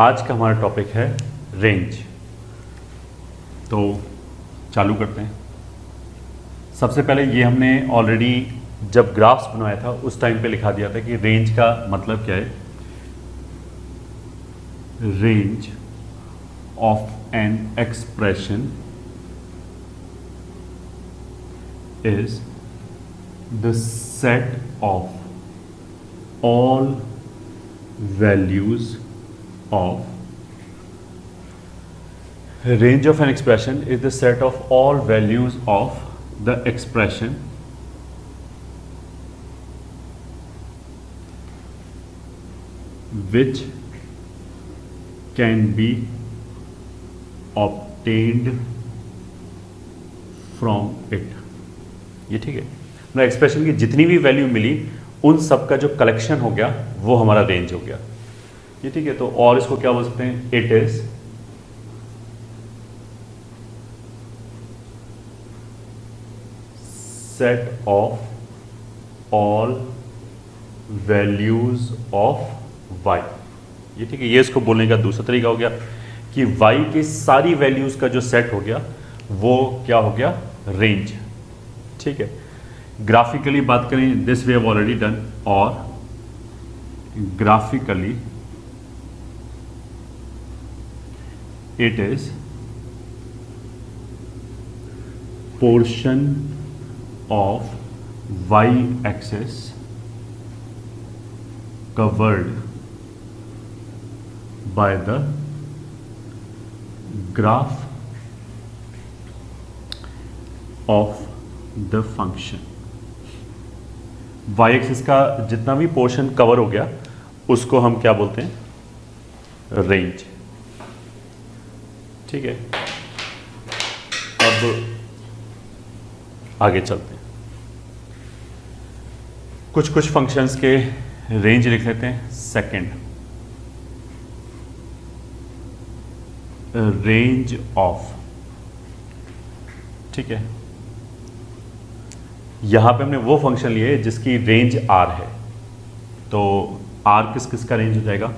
आज का हमारा टॉपिक है रेंज। तो चालू करते हैं। सबसे पहले ये हमने ऑलरेडी जब ग्राफ्स बनवाया था उस टाइम पे लिखा दिया था कि रेंज का मतलब क्या है। Range of an expression is the set of all values of range of an expression is the set of all values of the expression which can be obtained from it। ये ठीक है ना। Expression की जितनी भी value मिली उन सब का जो कलेक्शन हो गया वो हमारा रेंज हो गया। ये ठीक है। तो और इसको क्या बोल सकते हैं? It is set of all values of y. ये ठीक है। ये इसको बोलने का दूसरा तरीका हो गया कि वाई की सारी वैल्यूज का जो सेट हो गया वो क्या हो गया? रेंज। ठीक है। ग्राफिकली बात करें, this we have already done. और graphically it is portion of Y axis covered by the graph of the function. Y axis का जितना भी पोर्शन कवर हो गया उसको हम क्या बोलते हैं? रेंज। ठीक है। अब आगे चलते हैं। कुछ कुछ फंक्शंस के रेंज लिख लेते हैं। Second, range of. ठीक है। यहां पे हमने वो फंक्शन लिए जिसकी रेंज आर है। तो आर किस किस का रेंज हो जाएगा?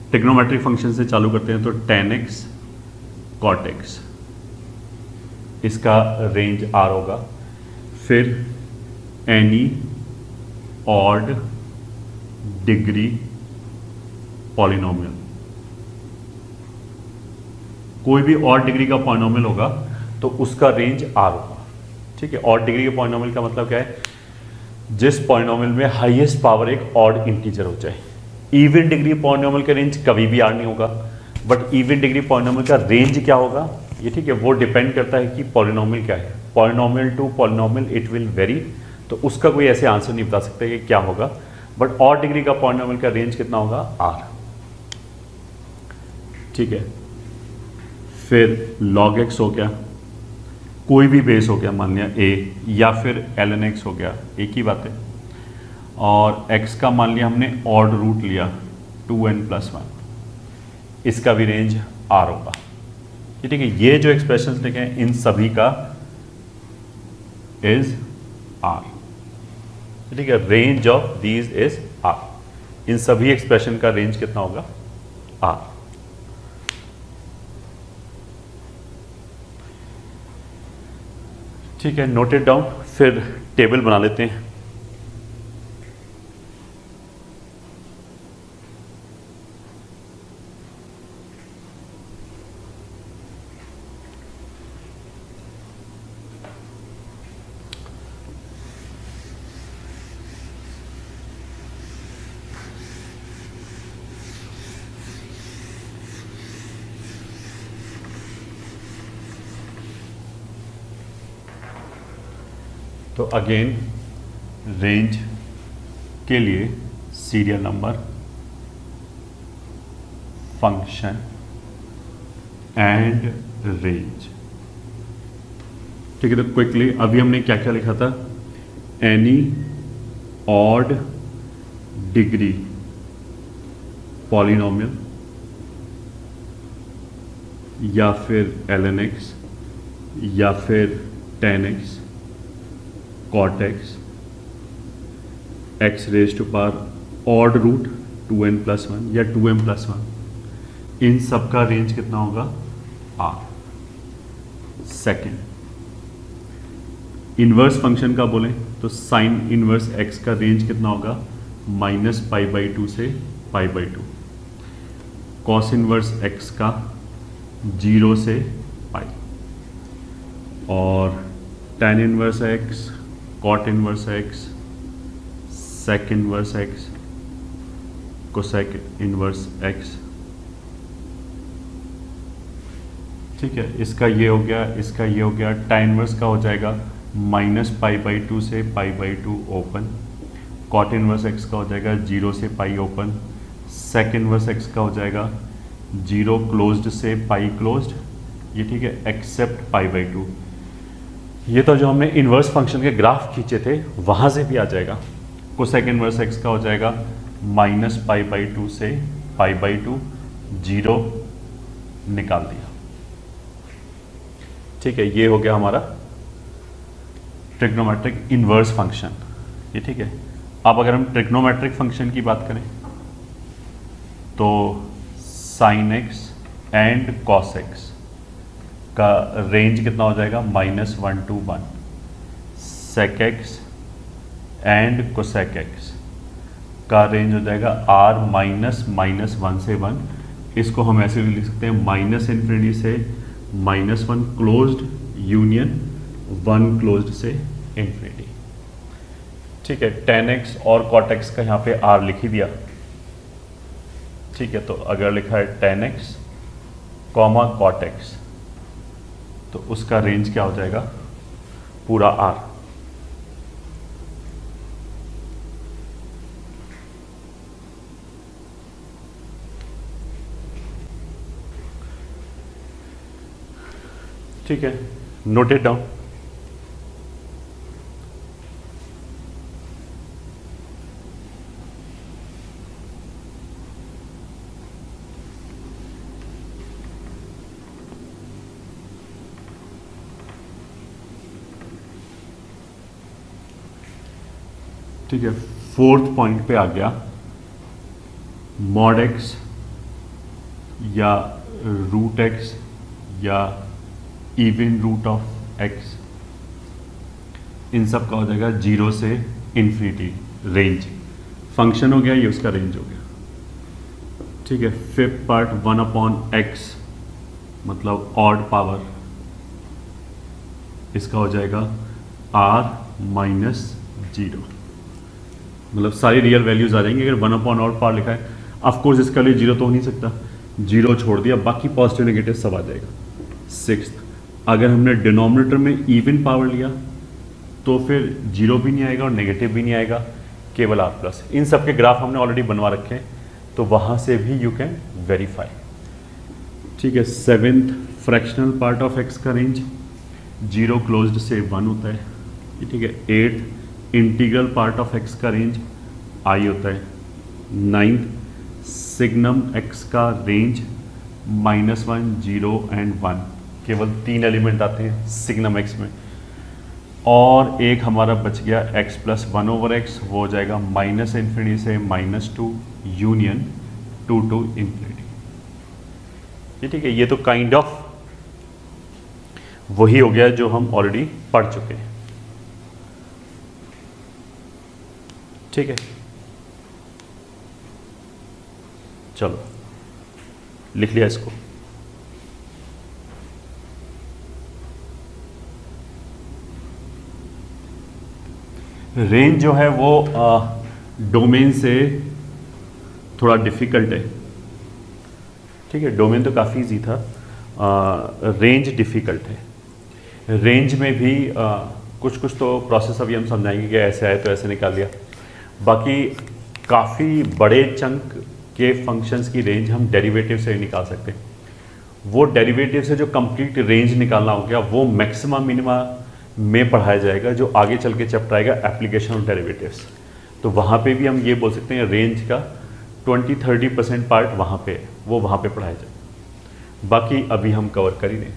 ट्रिग्नोमेट्रिक फंक्शन से चालू करते हैं। तो tan x cot x इसका रेंज आर होगा। फिर एनी ऑड डिग्री पॉलिनोमियल, कोई भी ऑड डिग्री का पॉलिनोमियल होगा तो उसका रेंज आर होगा। ठीक है। ऑड डिग्री के पॉलिनोमियल का मतलब क्या है? जिस पॉलिनोमियल में हाईएस्ट पावर एक ऑड इंटीजर हो जाए। इवन डिग्री पॉलिनोमियल का रेंज कभी भी आर नहीं होगा, बट इवन डिग्री पॉलिनोमियल का रेंज क्या होगा? ये ठीक है। वो डिपेंड करता है कि पॉलिनोमियल क्या है। Polynomial to polynomial it will vary. तो उसका कोई ऐसे आंसर नहीं बता सकते कि क्या होगा, बट ऑड डिग्री का पॉलिनोमियल का रेंज कितना होगा? आर। ठीक है। फिर log x हो गया, कोई भी बेस हो गया, मान लिया a, या फिर ln x हो गया, एक ही बात है। और x का मान लिया हमने ऑड रूट लिया 2n+1, इसका भी रेंज r होगा। ठीक है। ये जो एक्सप्रेशंस लिखे हैं इन सभी का इज r। ठीक है। Range of these is r। इन सभी एक्सप्रेशन का रेंज कितना होगा? r। ठीक है। Noted down. फिर टेबल बना लेते हैं। तो अगेन रेंज के लिए serial number, function and range. ठीक है। तो क्विकली अभी हमने क्या क्या लिखा था? एनी ऑड डिग्री पॉलिनोमियल या फिर ln x या फिर tan x cot x x raise to power odd root 2n+1 या 2m+1, इन सब का रेंज कितना होगा r। सेकेंड, इन्वर्स फंक्शन का बोलें तो साइन इन्वर्स x का रेंज कितना होगा -π/2 से π/2। कॉस इन्वर्स x का 0 से पाई, और tan inverse x, cot inverse x, sec inverse x, cosec inverse x। ठीक है, इसका ये हो गया, इसका ये हो गया। tan इन्वर्स का हो जाएगा -π/2 से π/2 ओपन। कॉट इन्वर्स x का हो जाएगा 0 से पाई ओपन। सेक इन्वर्स x का हो जाएगा 0 क्लोज्ड से पाई क्लोज्ड, ये ठीक है, एक्सेप्ट π/2। ये तो जो हमने इन्वर्स फंक्शन के ग्राफ खींचे थे वहाँ से भी आ जाएगा। कोसेक इन्वर्स x का हो जाएगा -π/2 से π/2, 0 निकाल दिया। ठीक है, ये हो गया हमारा ट्रिग्नोमेट्रिक इन्वर्स फंक्शन, ये ठीक है। अब अगर हम ट्रिग्नोमेट्रिक फंक्शन की बात करें तो sine x and cos x का रेंज कितना हो जाएगा -1 to 1। Sec x and cosec x का रेंज हो जाएगा r -1 से 1। इसको हम ऐसे भी लिख सकते हैं -∞ से -1 क्लोज्ड यूनियन 1 क्लोज्ड से इन्फिनिटी। ठीक है, tan x और cot x का यहाँ पे r लिख ही दिया। ठीक है, तो अगर लिखा है tan x, cot x, तो उसका रेंज क्या हो जाएगा पूरा r। ठीक है, नोट इट डाउन। ठीक है, फोर्थ पॉइंट पे आ गया, मॉड x या रूट x या इवन रूट ऑफ x, इन सब का हो जाएगा 0 से इन्फिनिटी रेंज। फंक्शन हो गया, ये उसका रेंज हो गया। ठीक है, फिफ्थ पार्ट 1/x मतलब ऑड पावर, इसका हो जाएगा r -0, मतलब सारी रियल वैल्यूज आ जाएंगी। अगर 1/ऑड पावर लिखा है, ऑफकोर्स इसका लिए 0 तो हो नहीं सकता, 0 छोड़ दिया, बाकी पॉजिटिव नेगेटिव सब आ जाएगा। सिक्स्थ, अगर हमने डिनोमिनेटर में इवन पावर लिया तो फिर 0 भी नहीं आएगा और नेगेटिव भी नहीं आएगा, केवल r+। इन सब के ग्राफ हमने ऑलरेडी बनवा रखे हैं, तो वहाँ से भी यू कैन वेरीफाई। ठीक है, seventh, fractional part of x का रेंज 0 क्लोज्ड से 1 होता है। ठीक है, eighth, integral part of x का रेंज i होता है। नाइन्थ, सिग्नम x का रेंज -1, 0 एंड 1, केवल 3 एलिमेंट आते हैं सिग्नम x में। और एक हमारा बच गया x + 1/x, वो हो जाएगा -∞ से -2 यूनियन 2 to इन्फिनिटी। ये ठीक है, ये तो काइंड ऑफ वही हो गया जो हम ऑलरेडी पढ़ चुके हैं। ठीक है, चलो लिख लिया इसको। रेंज जो है वो डोमेन से थोड़ा डिफ़िकल्ट है। ठीक है, डोमेन तो काफ़ी इजी था, रेंज डिफ़िकल्ट है। रेंज में भी कुछ तो प्रोसेस अभी हम समझाएंगे कि ऐसे आए तो ऐसे निकाल लिया। बाकी काफ़ी बड़े चंक के फंक्शंस की रेंज हम डेरिवेटिव से निकाल सकते हैं। वो डेरिवेटिव से जो कंप्लीट रेंज निकालना हो गया वो मैक्सिमम मिनिमा में पढ़ाया जाएगा, जो आगे चल के चैप्टर आएगा एप्लीकेशन ऑफ डेरिवेटिव्स। तो वहाँ पे भी हम ये बोल सकते हैं रेंज का 20-30% पार्ट वहाँ पे है, वो वहाँ पे पढ़ाया जाएगा। बाकी अभी हम कवर कर ही नहीं।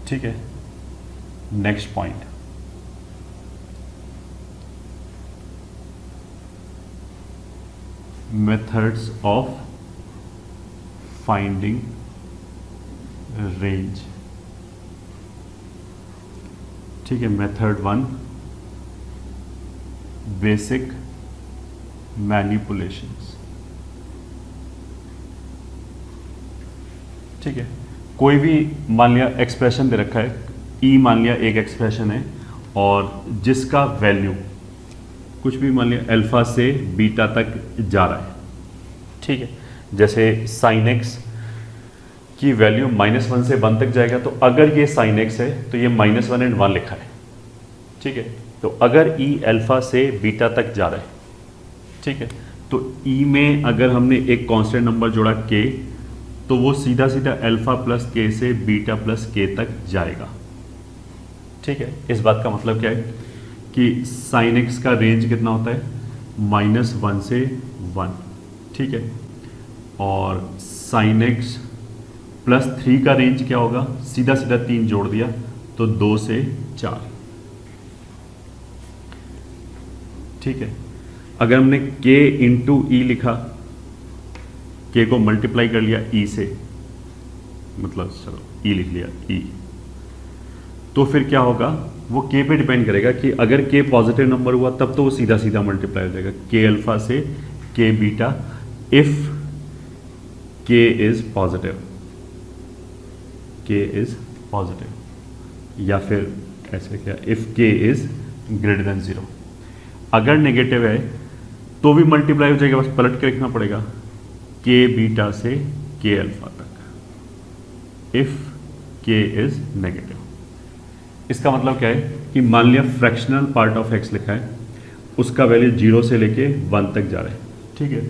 ठीक है, next point, methods of finding range. ठीक है, मेथड 1 बेसिक मैनिपुलेशंस। ठीक है, कोई भी मान लिया एक्सप्रेशन दे रखा है, ई मान लिया एक एक्सप्रेशन है और जिसका वैल्यू कुछ भी मान लिया अल्फा से बीटा तक जा रहा है। ठीक है, जैसे साइन एक्स की वैल्यू -1 से 1 तक जाएगा, तो अगर ये साइन एक्स है तो ये -1 एंड 1 लिखा है। ठीक है, तो अगर ई अल्फा से बीटा तक जा रहा है, ठीक है, तो ई में अगर हमने एक कांस्टेंट नंबर जोड़ा के, तो वो सीधा सीधा अल्फा प्लस के से बीटा प्लस के तक जाएगा। ठीक है, इस बात का मतलब क्या है कि साइन एक्स का रेंज कितना होता है, -1 से 1। ठीक है, और साइन एक्स प्लस 3 का रेंज क्या होगा, सीधा सीधा 3 जोड़ दिया तो 2 से 4। ठीक है, अगर हमने k इंटू ई लिखा, k को मल्टीप्लाई कर लिया e से, मतलब चलो e लिख लिया e, तो फिर क्या होगा, वो k पे डिपेंड करेगा कि अगर k पॉजिटिव नंबर हुआ तब तो वो सीधा सीधा मल्टीप्लाई हो जाएगा k अल्फा से k beta, if k is positive, k is positive, या फिर ऐसे क्या, if k is greater then 0। अगर नेगेटिव है तो भी मल्टीप्लाई हो जाएगा, बस पलट के लिखना पड़ेगा k बीटा से k अल्फा तक, इफ k इज नेगेटिव। इसका मतलब क्या है कि मान लिया फ्रैक्शनल पार्ट ऑफ x लिखा है, उसका वैल्यू 0 से लेके 1 तक जा रहा है। ठीक है,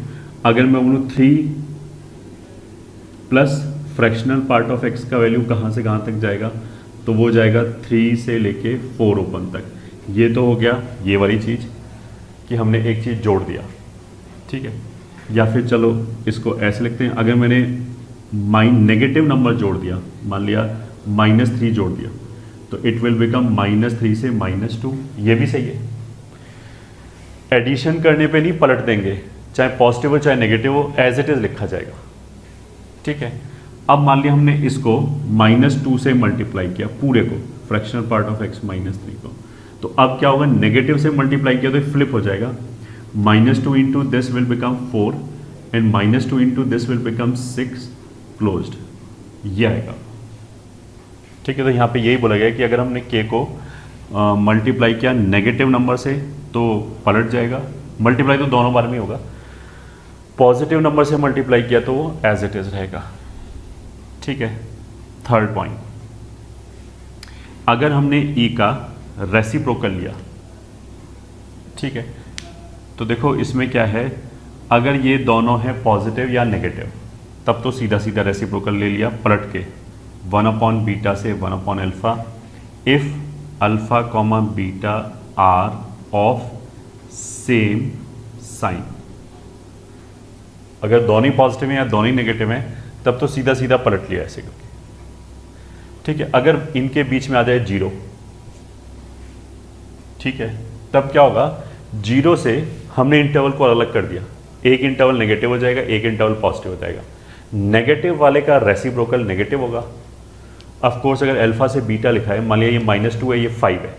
अगर मैं बोलूँ 3 plus fractional part of x का वैल्यू कहाँ से कहाँ तक जाएगा, तो वो जाएगा 3 से लेके 4 ओपन तक। ये तो हो गया ये वाली चीज़ कि हमने एक चीज़ जोड़ दिया। ठीक है, या फिर चलो इसको ऐसे लिखते हैं, अगर मैंने नेगेटिव नंबर जोड़ दिया, मान लिया -3 जोड़ दिया, तो इट विल बिकम -3 से -2। ये भी सही है, एडिशन करने पे नहीं पलट देंगे, चाहे पॉजिटिव हो चाहे नेगेटिव हो, एज इट इज लिखा जाएगा। ठीक है, अब मान लिया हमने इसको -2 से मल्टीप्लाई किया पूरे को, फ्रैक्शनल पार्ट ऑफ x -3 को, तो अब क्या होगा, नेगेटिव से मल्टीप्लाई किया तो फ्लिप हो जाएगा, -2 into this will become 4 and -2 into this will become 6 closed, ये आएगा। ठीक है, तो यहाँ पे यही बोला गया कि अगर हमने k को मल्टीप्लाई किया नेगेटिव नंबर से तो पलट जाएगा, मल्टीप्लाई तो दोनों बार में होगा, पॉजिटिव नंबर से मल्टीप्लाई किया तो वो एज इट इज रहेगा। ठीक है, थर्ड पॉइंट, अगर हमने e का रेसिप्रोकल लिया, ठीक है, तो देखो इसमें क्या है, अगर ये दोनों है पॉजिटिव या नेगेटिव, तब तो सीधा सीधा रेसिप्रोकल ले लिया पलट के, 1 बीटा से 1 alpha, if alpha comma beta are of same sign. अगर दोनों ही पॉजिटिव हैं या दोनों ही नेगेटिव हैं, तब तो सीधा सीधा पलट लिया ऐसे करके। ठीक है, अगर इनके बीच में आ जाए 0, ठीक है, तब क्या होगा, 0 से हमने इंटरवल को अलग कर दिया, एक इंटरवल नेगेटिव हो जाएगा, एक इंटरवल पॉजिटिव हो जाएगा। नेगेटिव वाले का रेसिप्रोकल नेगेटिव होगा। ऑफ कोर्स अगर अल्फा से बीटा लिखा है, मान लिया ये -2 है, ये 5 है,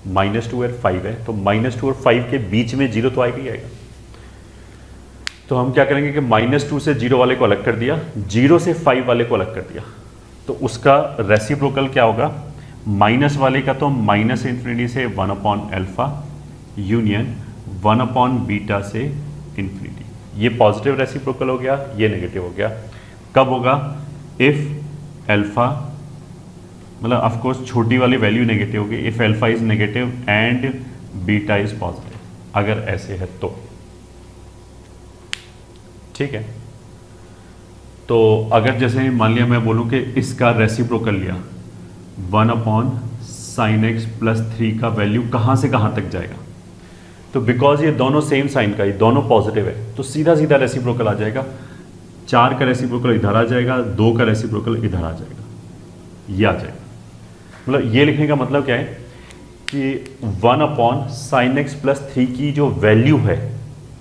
-2 और 5 है, तो -2 और 5 के बीच में 0 तो आएगा ही आएगा। तो हम क्या करेंगे कि -2 से 0 वाले को अलग कर दिया, 0 से 5 वाले को अलग कर दिया, तो उसका रेसिप्रोकल क्या होगा, माइनस वाले का तो -∞ से 1 अल्फा यूनियन 1 बीटा से इन्फिनिटी। ये पॉजिटिव रेसिप्रोकल हो गया, ये नेगेटिव हो गया। कब होगा, इफ अल्फा, मतलब ऑफ कोर्स छोटी वाली वैल्यू नेगेटिव होगी, if alpha is negative and beta is positive, अगर ऐसे है तो। ठीक है, तो अगर जैसे मान लिया मैं बोलूं कि इसका रेसिप्रोकल लिया, 1 साइन एक्स प्लस 3 का वैल्यू कहाँ से कहाँ तक जाएगा, तो बिकॉज ये दोनों सेम साइन का, ये दोनों पॉजिटिव है, तो सीधा सीधा रेसिप्रोकल आ जाएगा। 4 का रेसिप्रोकल इधर आ जाएगा, 2 का रेसिप्रोकल इधर आ जाएगा, ये आ जाएगा। मतलब ये लिखने का मतलब क्या है कि 1 साइन एक्स प्लस 3 की जो वैल्यू है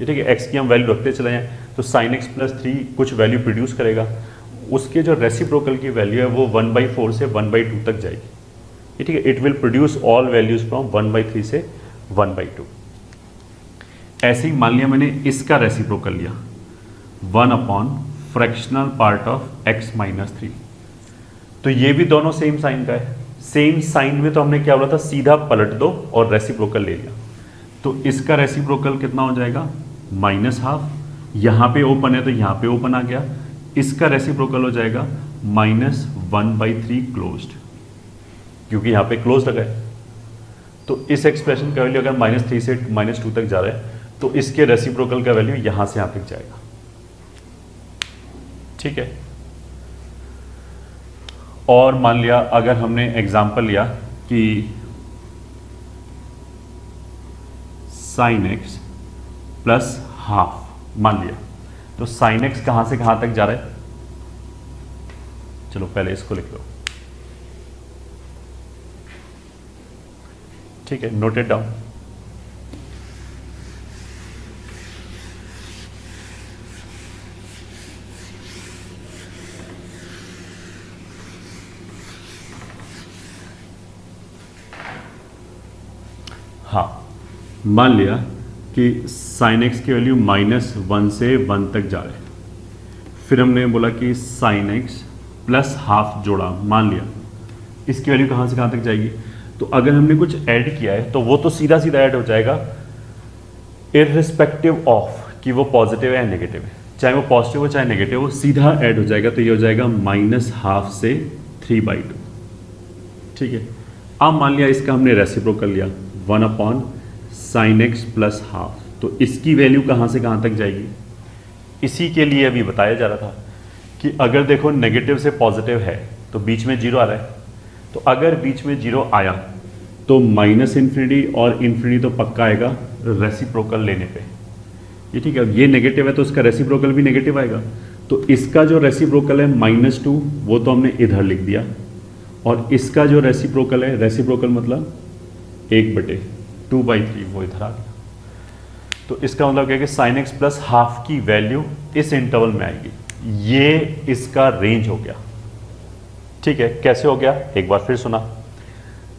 ये ठीक है, एक्स की हम वैल्यू रखते चले जाएं तो साइन एक्स प्लस 3 कुछ वैल्यू प्रोड्यूस करेगा, उसके जो रेसिप्रोकल की वैल्यू है वो 1/4 से 1/2 तक जाएगी। ये ठीक है, it will produce all values from 1/3 से 1/2। ऐसे ही मान लिया मैंने इसका रेसिप्रोकल लिया 1 fractional part of x minus 3, तो ये भी दोनों सेम साइन का है। सेम साइन में तो हमने क्या बोला था, सीधा पलट दो और रेसिप्रोकल ले लिया, तो इसका रेसिप्रोकल कितना हो जाएगा -12, यहाँ पे ओपन है तो यहाँ पे ओपन आ गया, इसका रेसिप्रोकल हो जाएगा -1/3 क्लोज्ड, क्योंकि यहाँ पे क्लोज लगा है। तो इस एक्सप्रेशन का वैल्यू अगर -3 से -2 तक जा रहा है तो इसके रेसिप्रोकल का वैल्यू यहाँ से यहाँ तक जाएगा। ठीक है, और मान लिया अगर हमने एग्जांपल लिया कि sin x प्लस हाफ मान लिया, तो sin x कहां से कहां तक जा रहा है, चलो पहले इसको लिख लो। ठीक है, नोट इट डाउन। हाँ, मान लिया कि sin x की वैल्यू -1 से 1 तक जा रहे हैं, फिर हमने बोला कि sin x प्लस हाफ जोड़ा, मान लिया इसकी वैल्यू कहाँ से कहाँ तक जाएगी। तो अगर हमने कुछ ऐड किया है तो वो तो सीधा सीधा ऐड हो जाएगा इररिस्पेक्टिव ऑफ कि वो पॉजिटिव है या नेगेटिव है, चाहे वो पॉजिटिव हो चाहे नेगेटिव, वो सीधा ऐड हो जाएगा। तो ये हो जाएगा -12 से 3/2। ठीक है, अब मान लिया इसका हमने रेसिप्रोकल लिया 1 sin x प्लस हाफ, तो इसकी वैल्यू कहाँ से कहाँ तक जाएगी, इसी के लिए अभी बताया जा रहा था कि अगर देखो नेगेटिव से पॉजिटिव है तो बीच में जीरो आ रहा है, तो अगर बीच में जीरो आया तो -∞ और इन्फिनिटी तो पक्का आएगा रेसिप्रोकल लेने पे। ये ठीक है, अब ये नेगेटिव है तो इसका रेसिप्रोकल भी नेगेटिव आएगा, तो इसका जो रेसिप्रोकल है -2 वो तो हमने इधर लिख दिया, और इसका जो रेसिप्रोकल है, रेसिप्रोकल मतलब 1/2/3 वो इधर आ गया। तो इसका मतलब क्या है कि sin x प्लस हाफ की वैल्यू इस इंटरवल में आएगी, ये इसका रेंज हो गया। ठीक है, कैसे हो गया एक बार फिर सुना।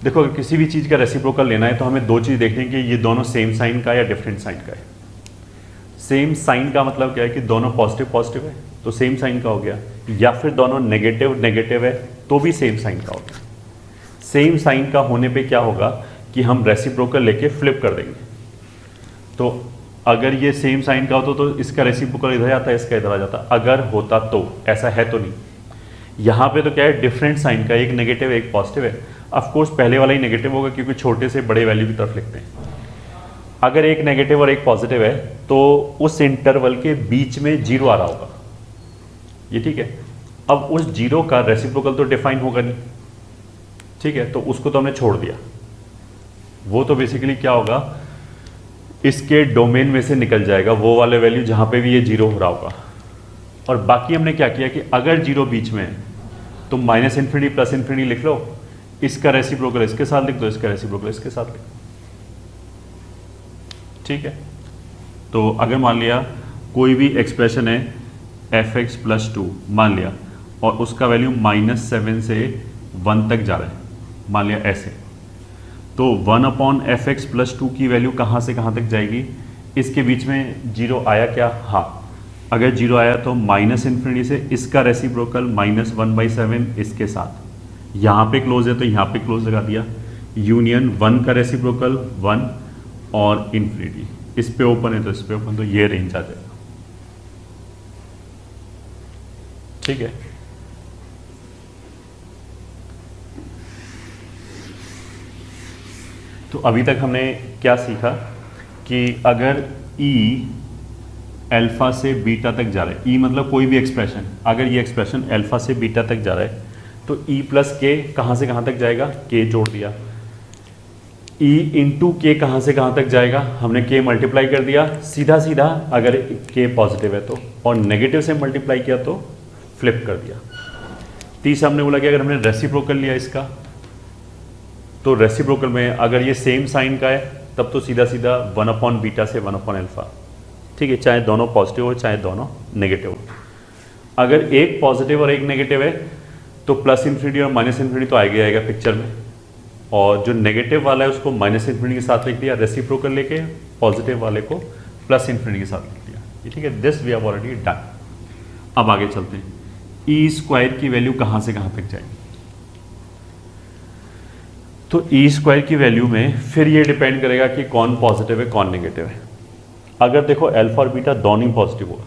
देखो अगर किसी भी चीज़ का रेसिप्रोकल लेना है तो हमें दो चीज़ देखनी है कि ये दोनों सेम साइन का या डिफरेंट साइन का है। सेम साइन का मतलब क्या है कि दोनों पॉजिटिव पॉजिटिव है तो सेम साइन का हो गया, या फिर दोनों नेगेटिव नेगेटिव है तो भी सेम साइन का हो गया। सेम साइन का होने पे क्या होगा कि हम रेसिप्रोकल लेके फ्लिप कर देंगे, तो अगर ये सेम साइन का होता तो इसका रेसिप्रोकल इधर आता है, इसका इधर आ जाता, अगर होता तो, ऐसा है तो नहीं। यहाँ पे तो क्या है डिफरेंट साइन का, एक नेगेटिव एक पॉजिटिव है। ऑफ कोर्स पहले वाला ही नेगेटिव होगा क्योंकि छोटे से बड़े वैल्यू की तरफ लिखते हैं। अगर एक नेगेटिव और एक पॉजिटिव है तो उस इंटरवल के बीच में जीरो आ रहा होगा, ये ठीक है। अब उस जीरो का रेसिप्रोकल तो डिफाइन होगा नहीं, ठीक है, तो उसको तो हमने छोड़ दिया। वो तो बेसिकली क्या होगा, इसके डोमेन में से निकल जाएगा वो वाले वैल्यू जहां पे भी ये जीरो हो रहा होगा। और बाकी हमने क्या किया कि अगर जीरो बीच में है तो -∞ प्लस ∞ लिख लो, इसका रेसिप्रोकल इसके साथ लिख दो, इसका रेसिप्रोकल इसके साथ लिख दो, ठीक है। तो अगर मान लिया कोई भी एक्सप्रेशन है f(x + 2) मान लिया, और उसका वैल्यू -7 से 1 तक जा रहा है, मान लिया ऐसे, तो 1/f(x + 2) की वैल्यू कहाँ से कहाँ तक जाएगी, इसके बीच में जीरो आया क्या, हाँ, अगर जीरो आया तो -∞ से इसका रेसिप्रोकल -1/7 इसके साथ, यहाँ पे क्लोज है तो यहाँ पे क्लोज लगा दिया, यूनियन 1 का रेसिप्रोकल 1 और इन्फिनिटी, इस पे ओपन है तो इस पे ओपन, तो ये रेंज आ जाएगा, ठीक है। तो अभी तक हमने क्या सीखा कि अगर E अल्फा से बीटा तक जा रहा है, E मतलब कोई भी एक्सप्रेशन, अगर ये एक्सप्रेशन अल्फा से बीटा तक जा रहा है तो E + k कहाँ से कहाँ तक जाएगा, k जोड़ दिया, E × k कहाँ से कहाँ तक जाएगा, हमने k मल्टीप्लाई कर दिया सीधा सीधा, अगर k पॉजिटिव है तो, और नेगेटिव से मल्टीप्लाई किया तो फ्लिप कर दिया। तीसरा हमने बोला कि अगर हमने रेसिप्रोकल लिया इसका, तो रेसिप्रोकल में अगर ये सेम साइन का है तब तो सीधा सीधा 1/β से 1/α, ठीक है, चाहे दोनों पॉजिटिव हो चाहे दोनों नेगेटिव हो। अगर एक पॉजिटिव और एक नेगेटिव है तो प्लस इन्फिनिटी और माइनस इन्फिनिटी तो आएगा आएगा पिक्चर में, और जो नेगेटिव वाला है उसको माइनस इन्फिनिटी के साथ लिख दिया, रेसिप्रोकल लेके पॉजिटिव वाले को प्लस इन्फिनिटी के साथ लिख दिया। ये ठीक है, this we have already done. अब आगे चलते हैं, ई स्क्वायर की वैल्यू कहाँ से कहाँ तक जाएगी। तो ई स्क्वायर की वैल्यू में फिर ये डिपेंड करेगा कि कौन पॉजिटिव है कौन नेगेटिव है। अगर देखो अल्फा और बीटा दोनों ही पॉजिटिव होगा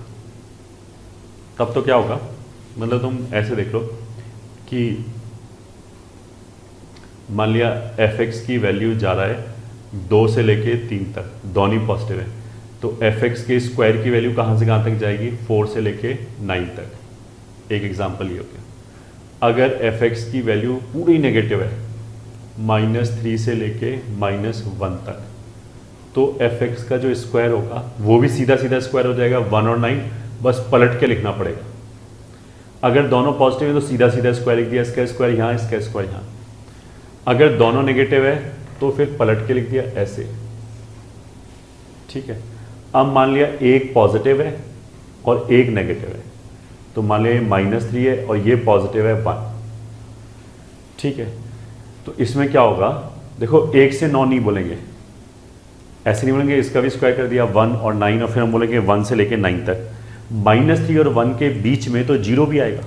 तब तो क्या होगा, मतलब तुम ऐसे देख लो कि मान लिया एफ एक्स की वैल्यू जा रहा है 2 से लेके 3 तक, दोनों ही पॉजिटिव है, तो एफ एक्स के स्क्वायर की वैल्यू कहाँ से कहाँ तक जाएगी, 4 से लेके 9 तक। एक एग्जांपल ये हो गया। अगर एफ एक्स की वैल्यू पूरी नेगेटिव है -3 से लेके -1 तक, तो एफ एक्स का जो स्क्वायर होगा वो भी सीधा सीधा स्क्वायर हो जाएगा 1 और 9, बस पलट के लिखना पड़ेगा। अगर दोनों पॉजिटिव है तो सीधा सीधा स्क्वायर लिख दिया, इसका स्क्वायर यहाँ इसका स्क्वायर यहाँ। अगर दोनों नेगेटिव है तो फिर पलट के लिख दिया ऐसे, ठीक है। अब मान लिया एक पॉजिटिव है और एक नेगेटिव है, तो मान लिया -3 है और ये पॉजिटिव है 1, ठीक है। तो इसमें क्या होगा, देखो 1 से 9 नहीं बोलेंगे, ऐसे नहीं बोलेंगे, इसका भी स्क्वायर कर दिया 1 और 9, और फिर हम बोलेंगे 1 से लेके 9 तक। -3 और 1 के बीच में तो 0 भी आएगा,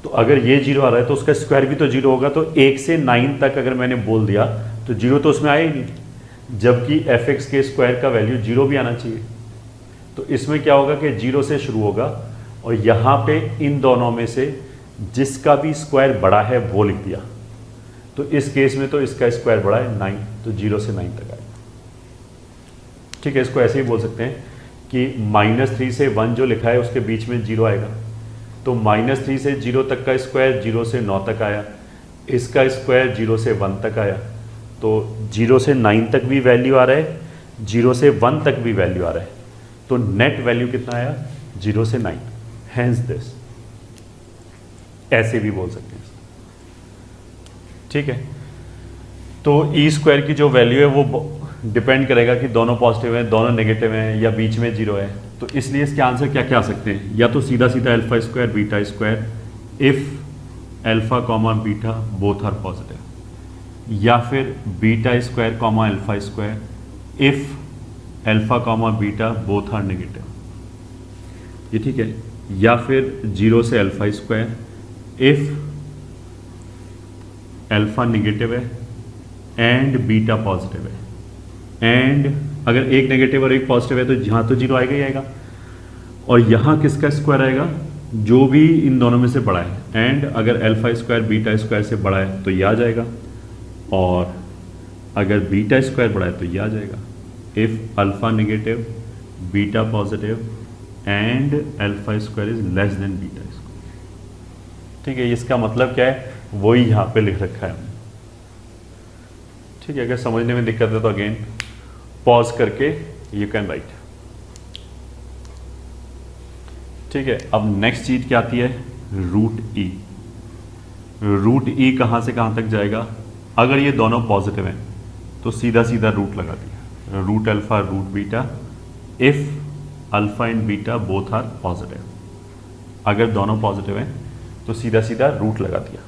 तो अगर ये 0 आ रहा है तो उसका स्क्वायर भी तो 0 होगा, तो 1 से 9 तक अगर मैंने बोल दिया तो 0 तो उसमें आया ही नहीं, जबकि एफ एक्स के स्क्वायर का वैल्यू 0 भी आना चाहिए। तो इसमें क्या होगा कि 0 से शुरू होगा और यहाँ पे इन दोनों में से जिसका भी स्क्वायर बड़ा है वो लिख दिया, तो इस केस में तो इसका स्क्वायर बड़ा है 9, तो 0 से 9 तक आएगा, ठीक है। इसको ऐसे ही बोल सकते हैं कि -3 से 1 जो लिखा है उसके बीच में 0 आएगा, तो -3 से 0 तक का स्क्वायर 0 से 9 तक आया, इसका स्क्वायर 0 से 1 तक आया, तो 0 से 9 तक भी वैल्यू आ रहा है, 0 से 1 तक भी वैल्यू आ रहा है, तो नेट वैल्यू कितना आया 0 से 9, हैंस दिस। ऐसे भी बोल सकते हैं, ठीक है। तो ई स्क्वायर की जो वैल्यू है वो डिपेंड करेगा कि दोनों पॉजिटिव हैं दोनों नेगेटिव हैं या बीच में 0 है, तो इसलिए इसके आंसर क्या क्या आ सकते हैं, या तो सीधा सीधा alpha square beta square if alpha comma beta both are positive, या फिर beta square comma alpha square if alpha comma beta both are negative, ये ठीक है, या फिर 0 से alpha square if alpha negative है एंड बीटा पॉजिटिव है, एंड अगर एक नेगेटिव और एक पॉजिटिव है तो यहाँ तो 0 आएगा ही आएगा, और यहाँ किसका स्क्वायर आएगा, जो भी इन दोनों में से बड़ा है, एंड अगर अल्फा स्क्वायर बीटा स्क्वायर से बड़ा है तो ये आ जाएगा, और अगर बीटा स्क्वायर बड़ा है तो ये आ जाएगा, if alpha negative beta positive and alpha square is less than beta square, ठीक है। इसका मतलब क्या है वही यहाँ पे लिख रखा है, ठीक है। अगर समझने में दिक्कत है तो अगेन पॉज करके यू कैन राइट, ठीक है। अब नेक्स्ट चीज क्या आती है, रूट ई। रूट ई कहाँ से कहाँ तक जाएगा, अगर ये दोनों पॉजिटिव हैं तो सीधा सीधा रूट लगा दिया, root alpha root beta if alpha and beta both are positive. अगर दोनों पॉजिटिव हैं तो सीधा सीधा रूट लगा दिया।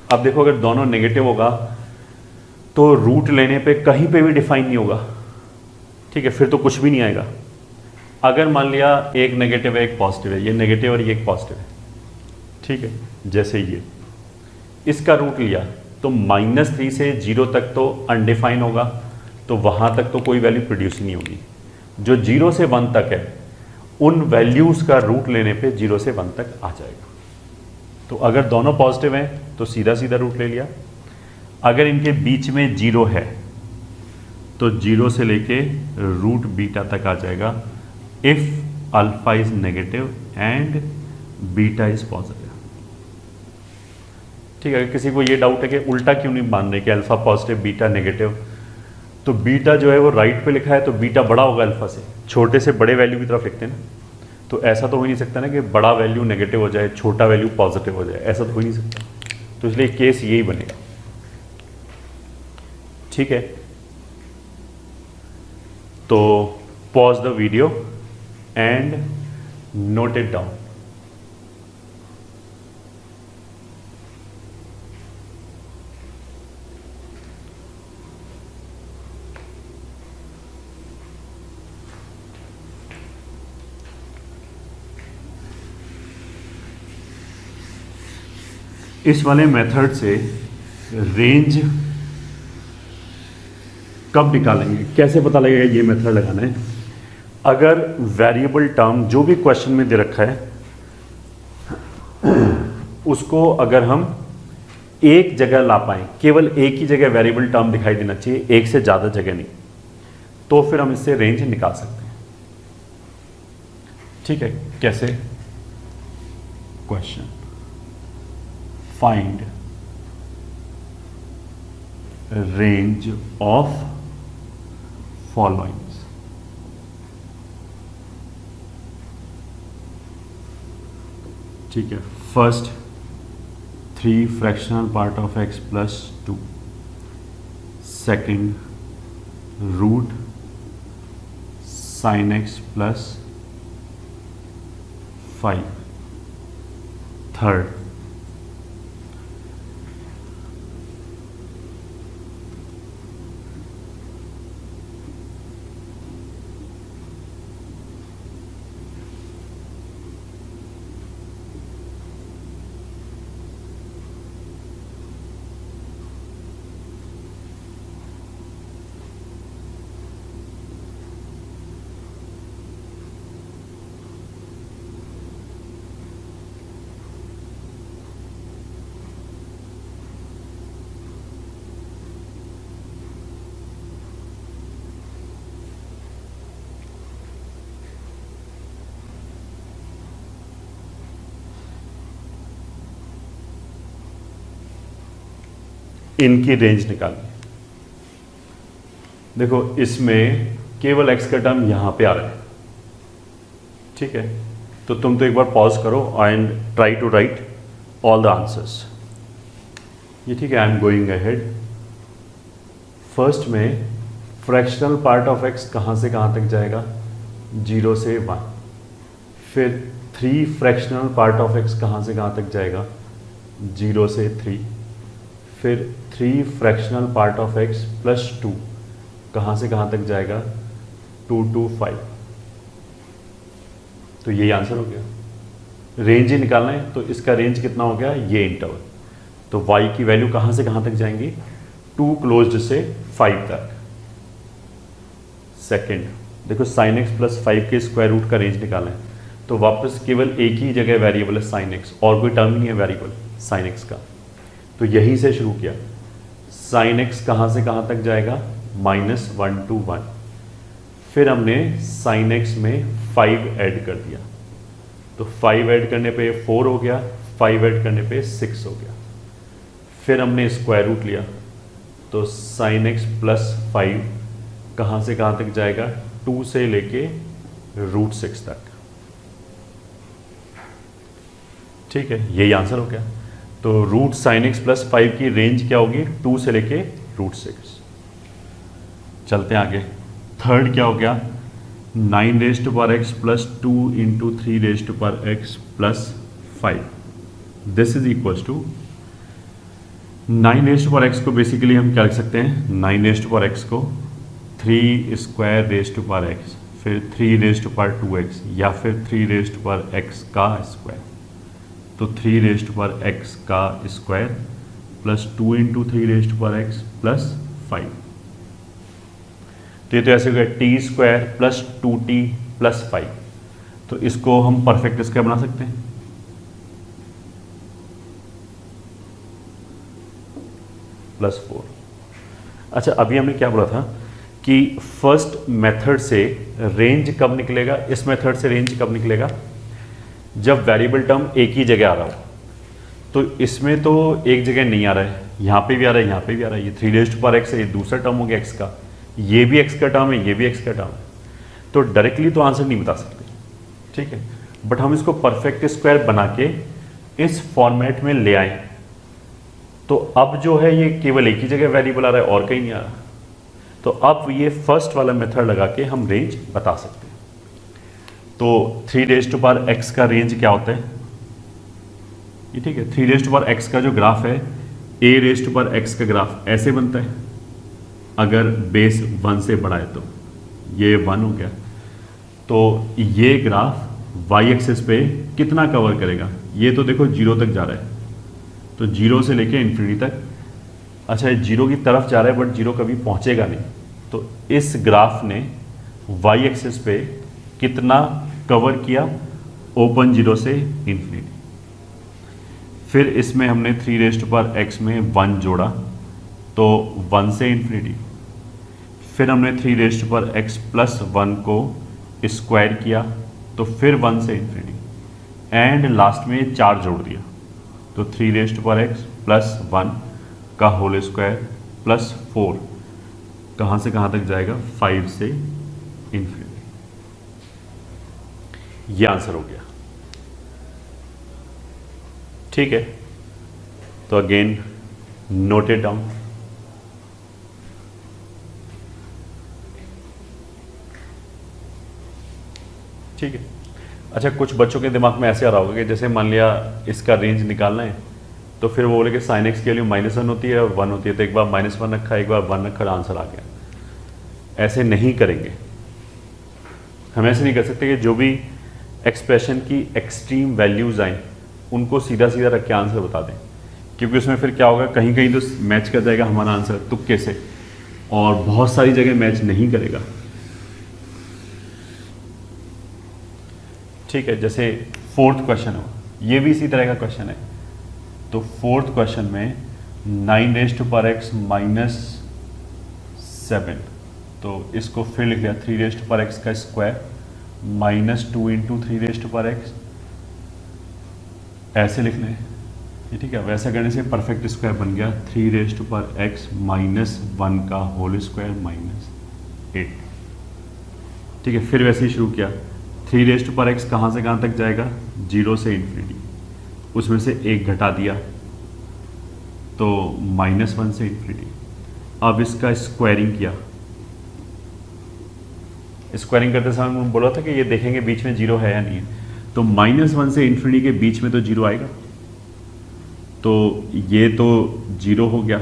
अब देखो अगर दोनों नेगेटिव होगा तो रूट लेने पे कहीं पे भी डिफाइन नहीं होगा, ठीक है, फिर तो कुछ भी नहीं आएगा। अगर मान लिया एक नेगेटिव है एक पॉजिटिव है, ये नेगेटिव और ये एक पॉजिटिव है, ठीक है, जैसे ये इसका रूट लिया तो -3 से 0 तक तो अनडिफाइन होगा, तो वहाँ तक तो कोई वैल्यू प्रोड्यूस नहीं होगी। जो 0 से 1 तक है उन वैल्यूज़ का रूट लेने पे 0 से 1 तक आ जाएगा। तो अगर दोनों पॉजिटिव हैं तो सीधा सीधा रूट ले लिया, अगर इनके बीच में 0 है तो 0 से लेके रूट बीटा तक आ जाएगा if alpha is negative and beta is positive, ठीक है। अगर किसी को ये डाउट है कि उल्टा क्यों नहीं मान रहे कि अल्फा पॉजिटिव बीटा नेगेटिव, तो बीटा जो है वो राइट पे लिखा है तो बीटा बड़ा होगा अल्फा से, छोटे से बड़े वैल्यू की तरफ लिखते हैं ना, तो ऐसा तो हो ही नहीं सकता ना कि बड़ा वैल्यू नेगेटिव हो जाए छोटा वैल्यू पॉजिटिव हो जाए, ऐसा तो हो ही नहीं सकता। तो इसलिए केस यही बनेगा, ठीक है। तो pause the video and note it down. इस वाले मेथड से रेंज कब निकालेंगे, कैसे पता लगेगा ये मेथड लगाना है? अगर वेरिएबल टर्म जो भी क्वेश्चन में दे रखा है उसको अगर हम एक जगह ला पाए, केवल एक ही जगह वेरिएबल टर्म दिखाई देना चाहिए, एक से ज़्यादा जगह नहीं, तो फिर हम इससे रेंज निकाल सकते हैं। ठीक है, कैसे? Question find range of followings. ठीक है, first 3 fractional part of x plus 2, second root sine x plus 5, third इनकी रेंज निकालनी। देखो इसमें केवल x का टर्म यहां पे आ रहा है। ठीक है, तो तुम तो एक बार पॉज करो and try to write all the answers. ये ठीक है, I am going ahead. First में फ्रैक्शनल पार्ट ऑफ x कहां से कहां तक जाएगा? 0 से 1। फिर 3 फ्रैक्शनल पार्ट ऑफ x कहां से कहां तक जाएगा? 0 से 3। फिर 3 fractional part of x plus 2 कहाँ से कहाँ तक जाएगा? 2 to 5। तो यही आंसर हो गया। रेंज ही निकालना है, तो इसका रेंज कितना हो गया? ये इंटरवल। तो y की वैल्यू कहाँ से कहाँ तक जाएंगी? 2 क्लोज्ड से 5 तक। सेकेंड देखो साइन x प्लस 5 के स्क्वायर रूट का रेंज निकालना है, तो वापस केवल एक ही जगह वेरिएबल है साइन x, और कोई टर्म नहीं है वेरिएबल साइन x का, तो यहीं से शुरू किया। साइन x कहाँ से कहाँ तक जाएगा? -1 to 1। फिर हमने साइन x में 5 ऐड कर दिया, तो 5 ऐड करने पे 4 हो गया, 5 ऐड करने पे 6 हो गया। फिर हमने स्क्वायर रूट लिया, तो साइन x प्लस 5 कहाँ से कहाँ तक जाएगा? 2 से लेके √6 तक। ठीक है, यही आंसर हो गया। तो रूट साइन x प्लस 5 की रेंज क्या होगी? 2 से लेके √6। चलते हैं आगे। थर्ड क्या हो गया? 9 raise to power x plus 2 into 3 raise to power x plus 5। This is equals to 9 raise to power x को बेसिकली हम क्या लिख सकते हैं? 9 रेज़ टू पावर x को 3 square raise to power x, फिर 3 रेज़ टू पावर 2x, या फिर 3 रेज़ टू पावर x का स्क्वायर। तो 3 रेज़ टू पावर x का square plus 2 into 3 raise to power x plus 5। तो ये तो ऐसे हो गया T square plus 2t plus 5। तो इसको हम परफेक्ट स्क्वायर बना सकते हैं। प्लस 4। अच्छा, अभी हमने क्या बोला था कि फर्स्ट मेथड से रेंज कब निकलेगा? इस मेथड से रेंज कब निकलेगा? जब वेरिएबल टर्म एक ही जगह आ रहा हो। तो इसमें तो एक जगह नहीं आ रहा है, यहाँ पे भी आ रहा है, यहाँ पे भी आ रहा है। ये 3 रेज़ टू पावर x है, ये दूसरा टर्म हो गया x का, ये भी x का टर्म है, ये भी x का टर्म है। तो डायरेक्टली तो आंसर नहीं बता सकते, ठीक है, बट हम इसको परफेक्ट स्क्वायर बना के इस फॉर्मेट में ले आए। तो अब जो है ये केवल एक ही जगह वेरिएबल आ रहा है और कहीं नहीं आ रहा। तो अब ये फर्स्ट वाला मेथड लगा के हम रेंज बता सकते हैं। तो 3x का रेंज क्या होता है, ये ठीक है। 3x का जो ग्राफ है, a⁴x का ग्राफ ऐसे बनता है अगर बेस 1 से बड़ा है, तो ये 1 हो गया। तो ये ग्राफ y एक्सिस पे कितना कवर करेगा, ये तो देखो 0 तक जा रहा है, तो 0 से लेके इन्फिनिटी तक। अच्छा, 0 की तरफ जा रहा है बट 0 कभी पहुंचेगा नहीं, तो इस ग्राफ ने y एक्सिस पे कितना कवर किया, ओपन 0 से इन्फिनिटी। फिर इसमें हमने 3x में 1 जोड़ा, तो 1 से इन्फिनिटी। फिर हमने 3x प्लस 1 को स्क्वायर किया, तो फिर 1 से इन्फिनिटी। एंड लास्ट में 4 जोड़ दिया, तो 3x प्लस 1 का होल स्क्वायर प्लस 4 कहाँ से कहाँ तक जाएगा, 5 से इन्फिनिटी। ये आंसर हो गया, ठीक है। तो अगेन नोट इट डाउन। ठीक है। अच्छा, कुछ बच्चों के दिमाग में ऐसे आ रहा होगा कि जैसे मान लिया इसका रेंज निकालना है, तो फिर वो बोले कि sin x की वैल्यू -1 होती है और 1 होती है, तो एक बार -1 रखा, एक बार 1 रखा, आंसर आ गया। ऐसे नहीं करेंगे, हम ऐसे नहीं कर सकते कि जो भी एक्सप्रेशन की एक्सट्रीम वैल्यूज आए उनको सीधा सीधा रख के आंसर बता दें, क्योंकि उसमें फिर क्या होगा, कहीं कहीं तो मैच कर जाएगा हमारा आंसर तुक्के से, और बहुत सारी जगह मैच नहीं करेगा। ठीक है, जैसे 4th क्वेश्चन हो, ये भी इसी तरह का क्वेश्चन है। तो 4th क्वेश्चन में 9x -7, तो इसको फिर लिख लिया 3x का स्क्वायर -2 × 3x, ऐसे लिख लें, ये ठीक है। वैसा करने से परफेक्ट स्क्वायर बन गया 3x -1 का होल स्क्वायर -8। ठीक है, फिर वैसे ही शुरू किया, 3x कहाँ से कहाँ तक जाएगा, 0 से इन्फिनिटी, उसमें से 1 घटा दिया, तो -1 से इन्फिनिटी। अब इसका स्क्वायरिंग किया, स्क्वायरिंग करते समय मैंने बोला था कि ये देखेंगे बीच में 0 है या नहीं है, तो -1 से इन्फिनिटी के बीच में तो 0 आएगा, तो ये तो 0 हो गया।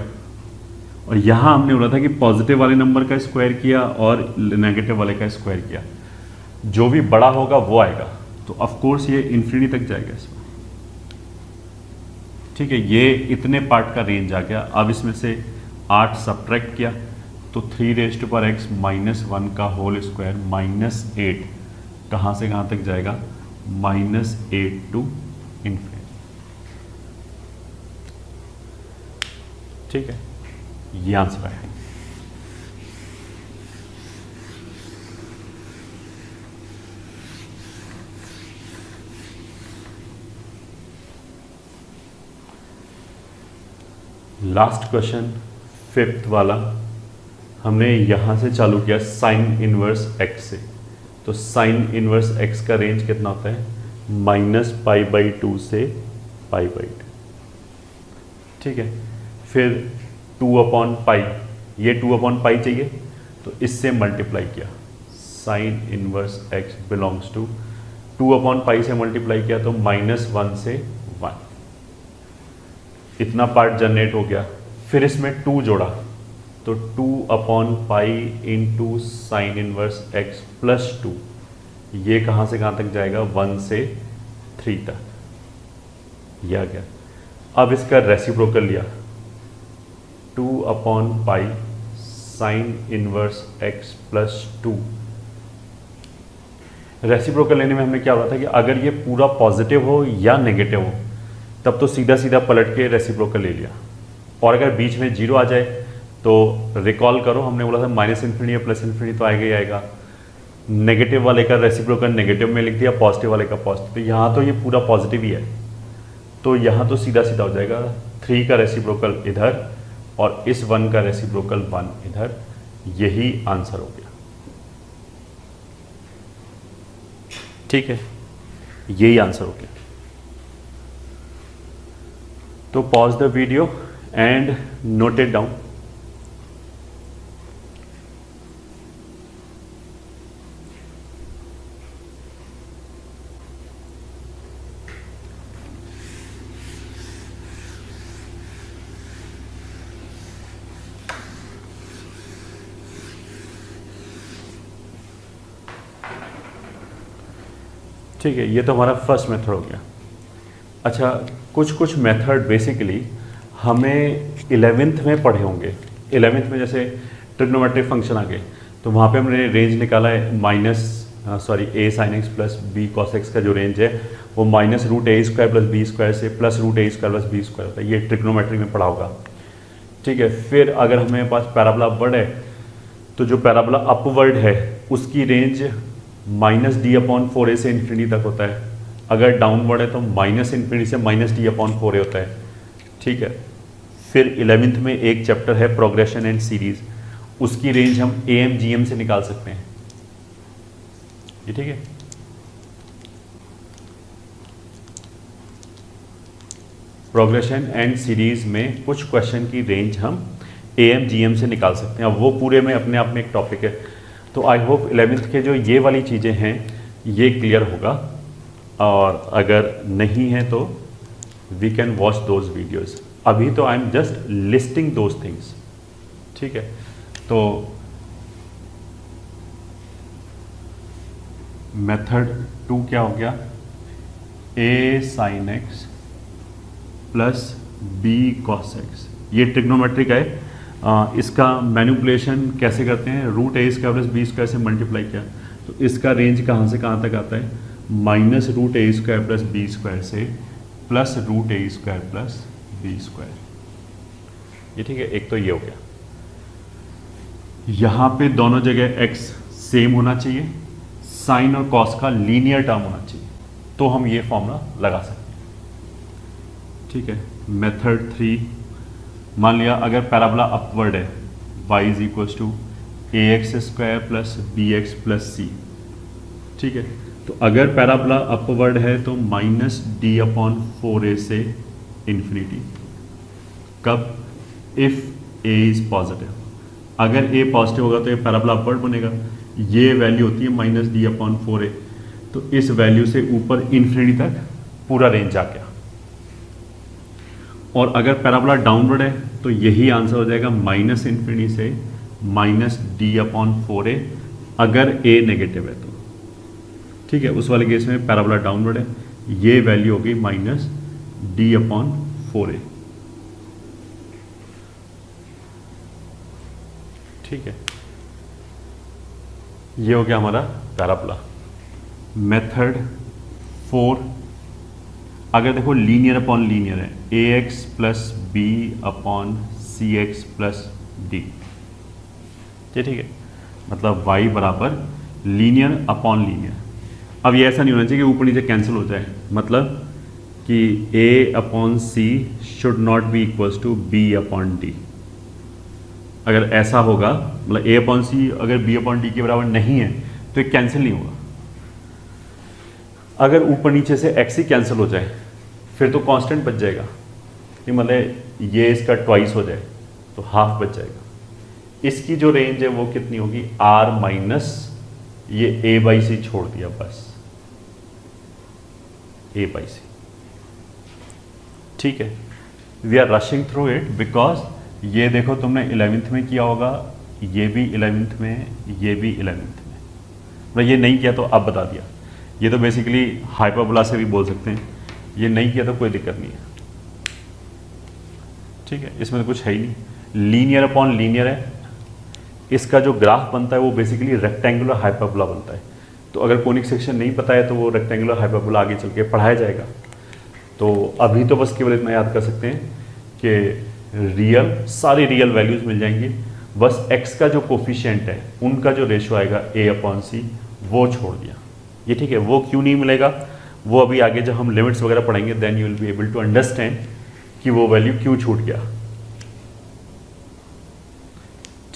और यहाँ हमने बोला था कि पॉजिटिव वाले नंबर का स्क्वायर किया और नेगेटिव वाले का स्क्वायर किया, जो भी बड़ा होगा वो आएगा, तो ऑफ कोर्स ये इन्फिनिटी तक जाएगा इसमें। ठीक है, ये इतने पार्ट का रेंज आ गया। अब इसमें से 8 सब्ट्रैक्ट किया, तो 3x -1 का होल स्क्वायर -8 कहाँ से कहाँ तक जाएगा, -8 टू इन्फिनिटी। ठीक है, ये आंसर है। लास्ट क्वेश्चन 5th वाला, हमने यहाँ से चालू किया sin इनवर्स x से। तो sin इनवर्स x का रेंज कितना होता है, -π/2 से π/2। ठीक है, फिर 2/π, ये 2/π चाहिए, तो इससे मल्टीप्लाई किया, sin inverse x belongs to 2/π से मल्टीप्लाई किया, तो -1 से 1, इतना पार्ट जनरेट हो गया। फिर इसमें 2 जोड़ा, तो 2/π × sin इनवर्स x प्लस 2, ये कहाँ से कहाँ तक जाएगा, 1 से 3 तक, यह आ गया। अब इसका रेसिप्रोकल लिया, 2/π sin inverse x plus 2। Reciprocal लेने में हमें क्या हुआ था कि अगर ये पूरा पॉजिटिव हो या नेगेटिव हो, तब तो सीधा सीधा पलट के रेसिप्रोकल ले लिया, और अगर बीच में 0 आ जाए तो रिकॉल करो, हमने बोला था -∞ या +∞ तो आएगा ही आएगा। नेगेटिव वाले का रेसिप्रोकल नेगेटिव में लिख दिया, पॉजिटिव वाले का पॉजिटिव, तो यहाँ तो ये पूरा पॉजिटिव ही है, तो यहाँ तो सीधा सीधा हो जाएगा 3 का रेसिप्रोकल इधर और इस 1 का रेसिप्रोकल 1 इधर, यही आंसर हो गया। ठीक है, यही आंसर हो गया। तो pause the video and note it down. ठीक है, ये तो हमारा फर्स्ट मेथड हो गया। अच्छा, कुछ मेथड बेसिकली हमें 11th में पढ़े होंगे। 11th में जैसे ट्रिग्नोमेट्रिक फंक्शन आ गए, तो वहाँ पे हमने रेंज निकाला है a sin x plus b cos x का जो रेंज है वो -√a² प्लस b स्क्वायर से +√a² प्लस b स्क्वायर होता है। ये ट्रिग्नोमेट्री में पढ़ा होगा। ठीक है, फिर अगर हमें पास पैराबोला अपवर्ड है, तो जो पैराबोला अपवर्ड है उसकी रेंज -d/4a से इन्फिनिटी तक होता है। अगर डाउनवर्ड है तो -∞ से -d/4a होता है। ठीक है, फिर 11th में एक चैप्टर है प्रोग्रेशन एंड सीरीज, उसकी रेंज हम am/gm से निकाल सकते हैं। ये ठीक है। प्रोग्रेशन एंड सीरीज में कुछ क्वेश्चन की रेंज हम am/gm से निकाल सकते हैं। अब वो पूरे में अपने आप में एक टॉपिक है। तो आई होप 11th के जो ये वाली चीज़ें हैं ये क्लियर होगा, और अगर नहीं है तो we can watch those videos. अभी तो I am just listing those things. ठीक है, तो मेथड 2 क्या हो गया, a sin x plus b cos x। ये ट्रिग्नोमेट्रिक है। इसका मैनिपुलेशन कैसे करते हैं, √a² प्लस b स्क्वायर से मल्टीप्लाई किया, तो इसका रेंज कहाँ से कहाँ तक आता है, -√a² प्लस b स्क्वायर से +√a² प्लस b स्क्वायर। ये ठीक है, एक तो ये हो गया। यहाँ पे दोनों जगह x सेम होना चाहिए, साइन और कॉस का लीनियर टर्म होना चाहिए, तो हम ये फॉर्मूला लगा सकते हैं। ठीक है, मेथड 3, मान लिया अगर पैराबोला अपवर्ड है, y = ax² plus bx plus c। ठीक है, तो अगर पैराबोला अपवर्ड है तो -d/4a से इन्फिनिटी। कब, इफ a इज पॉजिटिव। अगर a पॉजिटिव होगा तो ये पैराबोला अपवर्ड बनेगा। ये वैल्यू होती है -d/4a, तो इस वैल्यू से ऊपर इन्फिनिटी तक पूरा रेंज आ गया। और अगर पैराबोला डाउनवर्ड है तो यही आंसर हो जाएगा -∞ से -d/4a, अगर a नेगेटिव है तो। ठीक है, उस वाले केस में पैराबोला डाउनवर्ड है, ये वैल्यू होगी -d/4a। ठीक है, ये हो गया हमारा पैराबोला। मेथड 4, अगर देखो लीनियर अपॉन लीनियर है, ax plus b upon cx plus d। ये ठीक है, मतलब y बराबर लीनियर अपॉन लीनियर। अब ये ऐसा नहीं होना चाहिए कि ऊपर नीचे कैंसिल हो जाए, मतलब कि a/c should not be equals to b/d। अगर ऐसा होगा, मतलब a/c अगर b/d के बराबर नहीं है तो ये कैंसिल नहीं होगा। अगर ऊपर नीचे से x ही कैंसिल हो जाए फिर तो कांस्टेंट बच जाएगा, कि मतलब ये इसका ट्वाइस हो जाए तो हाफ बच जाएगा। इसकी जो रेंज है वो कितनी होगी, r माइनस ये a/c छोड़ दिया, बस a/c। ठीक है, we are rushing through it because ये देखो तुमने 11th में किया होगा, ये भी 11th में, ये भी 11th में, मतलब ये नहीं किया तो अब बता दिया। ये तो बेसिकली हाइपरबोला से भी बोल सकते हैं, ये नहीं किया तो कोई दिक्कत नहीं है। ठीक है, इसमें तो कुछ है ही नहीं, लीनियर अपॉन लीनियर है। इसका जो ग्राफ बनता है वो बेसिकली रेक्टेंगुलर हाइपरबोला बनता है। तो अगर कोनिक सेक्शन नहीं पता है तो वो रेक्टेंगुलर हाइपरबोला आगे चल के पढ़ाया जाएगा। तो अभी तो बस केवल इतना याद कर सकते हैं कि सारी रियल वैल्यूज मिल जाएंगी, बस x का जो कोफिशिएंट है उनका जो रेशो आएगा a/c वो छोड़ दिया। ये ठीक है, वो क्यों नहीं मिलेगा वो अभी आगे जब हम लिमिट्स वगैरह पढ़ेंगे then you will be able to understand कि वो वैल्यू क्यों छूट गया।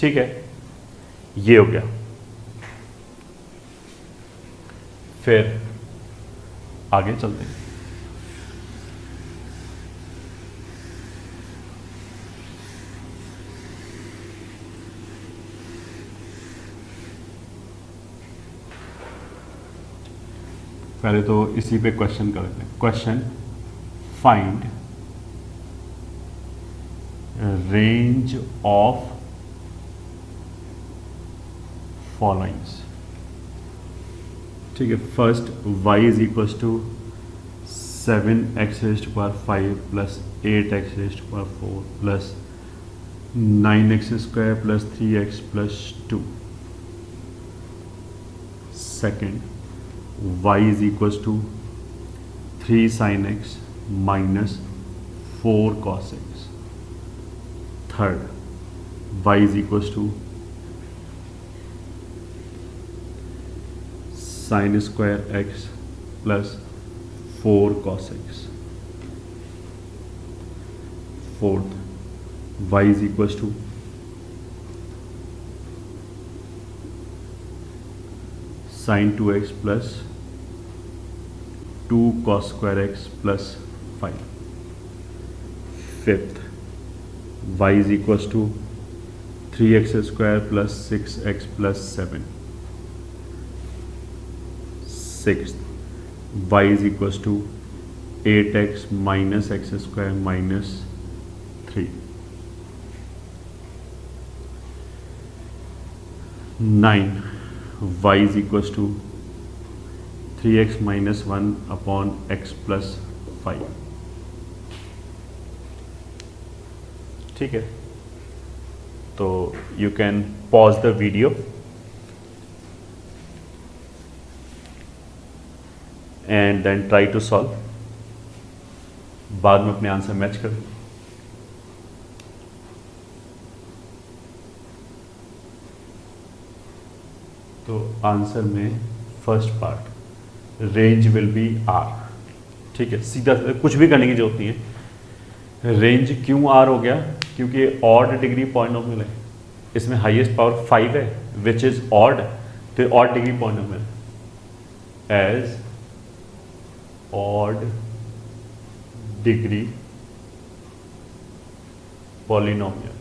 ठीक है, ये हो गया। फिर आगे चलते हैं। पहले तो इसी पे क्वेश्चन करते हैं। Question, find range of followings. ठीक है, first y is equals to 7x raised to power 5 plus 8x raised to power 4 plus 9x square plus 3x plus 2. Second y is equals to 3 sin x minus 4 cos x. Third y is equals to sin square x plus 4 cos x. Fourth y is equals to sin 2x plus 2 cos square x plus 5. Fifth y is equals to 3x square plus 6x plus 7. Sixth y is equals to 8x minus x square minus 3. Nine y is equals to 3x minus 1 upon x plus 5. ठीक है, तो you can pause the video and then try to solve. बाद में अपने answer match कर. तो answer में first part range will be r. ठीक है, सीधा सीधा कुछ भी करने की जरूरत नहीं है. रेंज क्यों r हो गया? क्योंकि ऑड डिग्री पॉलिनोमियल है, इसमें हाईएस्ट पावर 5 है विच इज ऑड. तो odd degree polynomial as odd degree polynomial.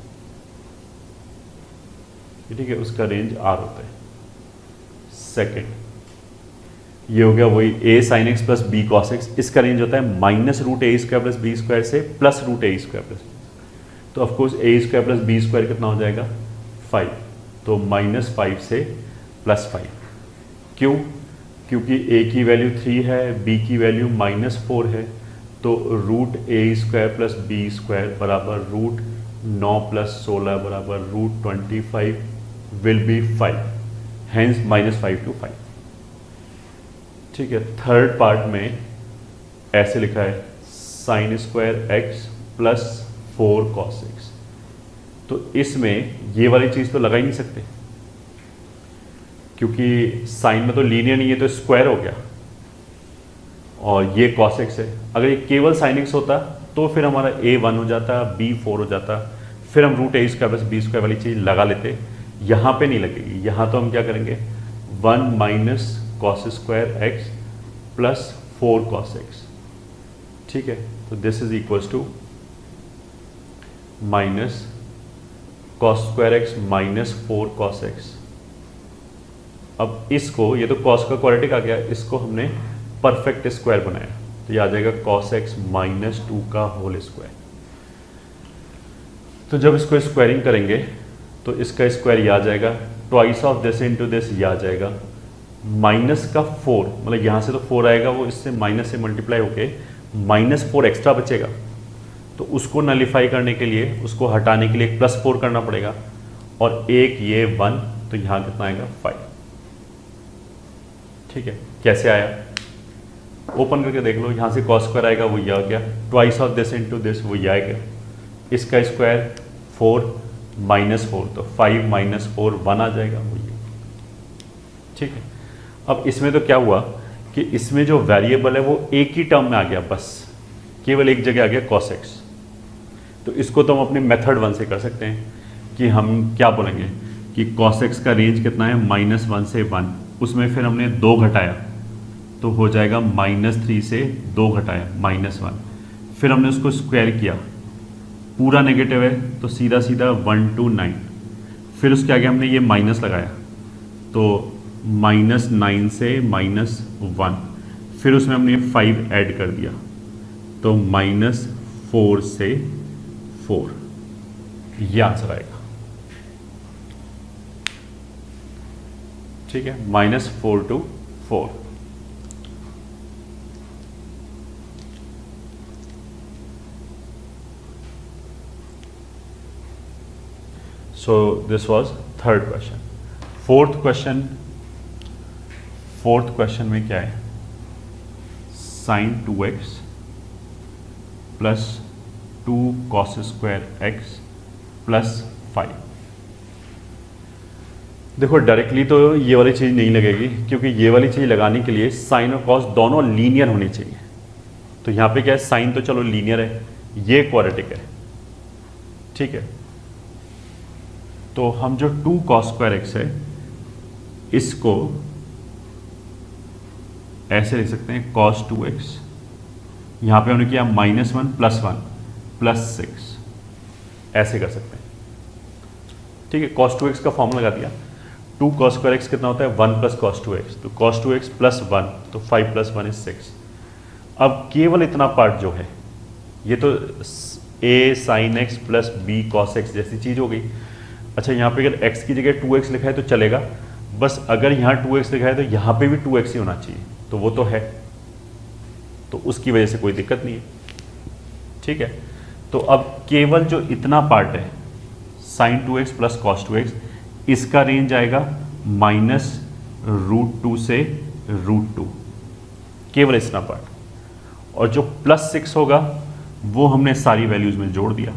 ठीक है, उसका रेंज r होता है. सेकेंड ये हो गया वही a sin x plus b cos x. इसका रेंज होता है minus root a square plus b square से plus root a square plus. तो ऑफकोर्स ए स्क्वायर प्लस बी स्क्वायर कितना हो जाएगा 5. तो माइनस 5 से प्लस 5. क्यों? क्योंकि a की वैल्यू 3 है, b की वैल्यू माइनस 4 है. तो root a square plus b square बराबर रूट 9 प्लस 16 बराबर root 25 will be 5. Hence -5 to 5. ठीक है, थर्ड पार्ट में ऐसे लिखा है sine square x plus 4 cos x. तो इसमें ये वाली चीज़ तो लगा ही नहीं सकते क्योंकि साइन में तो लीनियर नहीं है, तो स्क्वायर हो गया और ये cos x है. अगर ये केवल साइन x होता तो फिर हमारा a 1 हो जाता, b 4 हो जाता, फिर हम root a square plus b square वाली चीज़ लगा लेते. यहाँ पे नहीं लगेगी. यहाँ तो हम क्या करेंगे 1 minus cos square x plus 4 cos x. ठीक है, तो this is equals to minus cos square x minus 4 cos x. अब इसको, ये तो कॉस का क्वाड्रेटिक आ गया, इसको हमने परफेक्ट स्क्वायर बनाया तो ये आ जाएगा cos x माइनस 2 का होल स्क्वायर. तो जब इसको स्क्वायरिंग करेंगे तो इसका स्क्वायर ये आ जाएगा, twice of this into this ये आ जाएगा. माइनस का 4 मतलब यहाँ से तो 4 आएगा, वो इससे माइनस से मल्टीप्लाई होके -4 एक्स्ट्रा बचेगा. तो उसको नलीफाई करने के लिए, उसको हटाने के लिए +4 करना पड़ेगा. और एक ये 1, तो यहाँ कितना आएगा 5. ठीक है, कैसे आया ओपन करके देख लो. यहाँ से cos स्क्वायर आएगा वो ये आ गया, twice of this into this वो ये आएगा. इसका स्क्वायर 4 -4, तो 5 - 4 1 आ जाएगा वो ये. ठीक है, अब इसमें तो क्या हुआ कि इसमें जो वेरिएबल है वो एक ही टर्म में आ गया, बस केवल एक जगह आ गया cos x. तो इसको तो हम अपने मेथड 1 से कर सकते हैं कि हम क्या बोलेंगे कि cos x का रेंज कितना है -1 से 1. उसमें फिर हमने 2 घटाया तो हो जाएगा -3 से 2 घटाया -1. फिर हमने उसको स्क्वायर किया, पूरा नेगेटिव है तो सीधा सीधा 1 to 9. फिर उसके आगे हमने ये माइनस लगाया तो -9 से -1. फिर उसमें हमने 5 ऐड कर दिया तो -4 से 4. ये आंसर आएगा. ठीक है, -4 to 4. So this was third question. Fourth question में क्या है, sine 2x plus 2 cos square x plus 5। देखो डायरेक्टली तो ये वाली चीज़ नहीं लगेगी, क्योंकि ये वाली चीज़ लगाने के लिए साइन और कॉस दोनों लीनियर होने चाहिए। तो यहाँ पे क्या है, साइन तो चलो लीनियर है, ये क्वाड्रेटिक है, ठीक है। तो हम जो 2 कॉस स्क्वायर x है इसको ऐसे लिख सकते हैं cos 2x, यहाँ पे हमने किया -1 + 1 + 6, ऐसे कर सकते हैं, ठीक है। cos 2x का फॉर्मूला लगा दिया। 2 cos स्क्वायर x कितना होता है, 1 + cos 2x, तो cos 2x + 1, तो 5 + 1 = 6। अब केवल इतना पार्ट जो है ये तो a sin x + b cos x जैसी चीज़ हो गई। अच्छा, यहाँ पे अगर x की जगह 2x लिखा है तो चलेगा, बस अगर यहाँ 2x लिखा है तो यहाँ पे भी 2x ही होना चाहिए, तो वो तो है, तो उसकी वजह से कोई दिक्कत नहीं है, ठीक है। तो अब केवल जो इतना पार्ट है sin 2x + cos 2x, इसका रेंज आएगा -√2 से √2, केवल इतना पार्ट। और जो +6 होगा वो हमने सारी वैल्यूज में जोड़ दिया,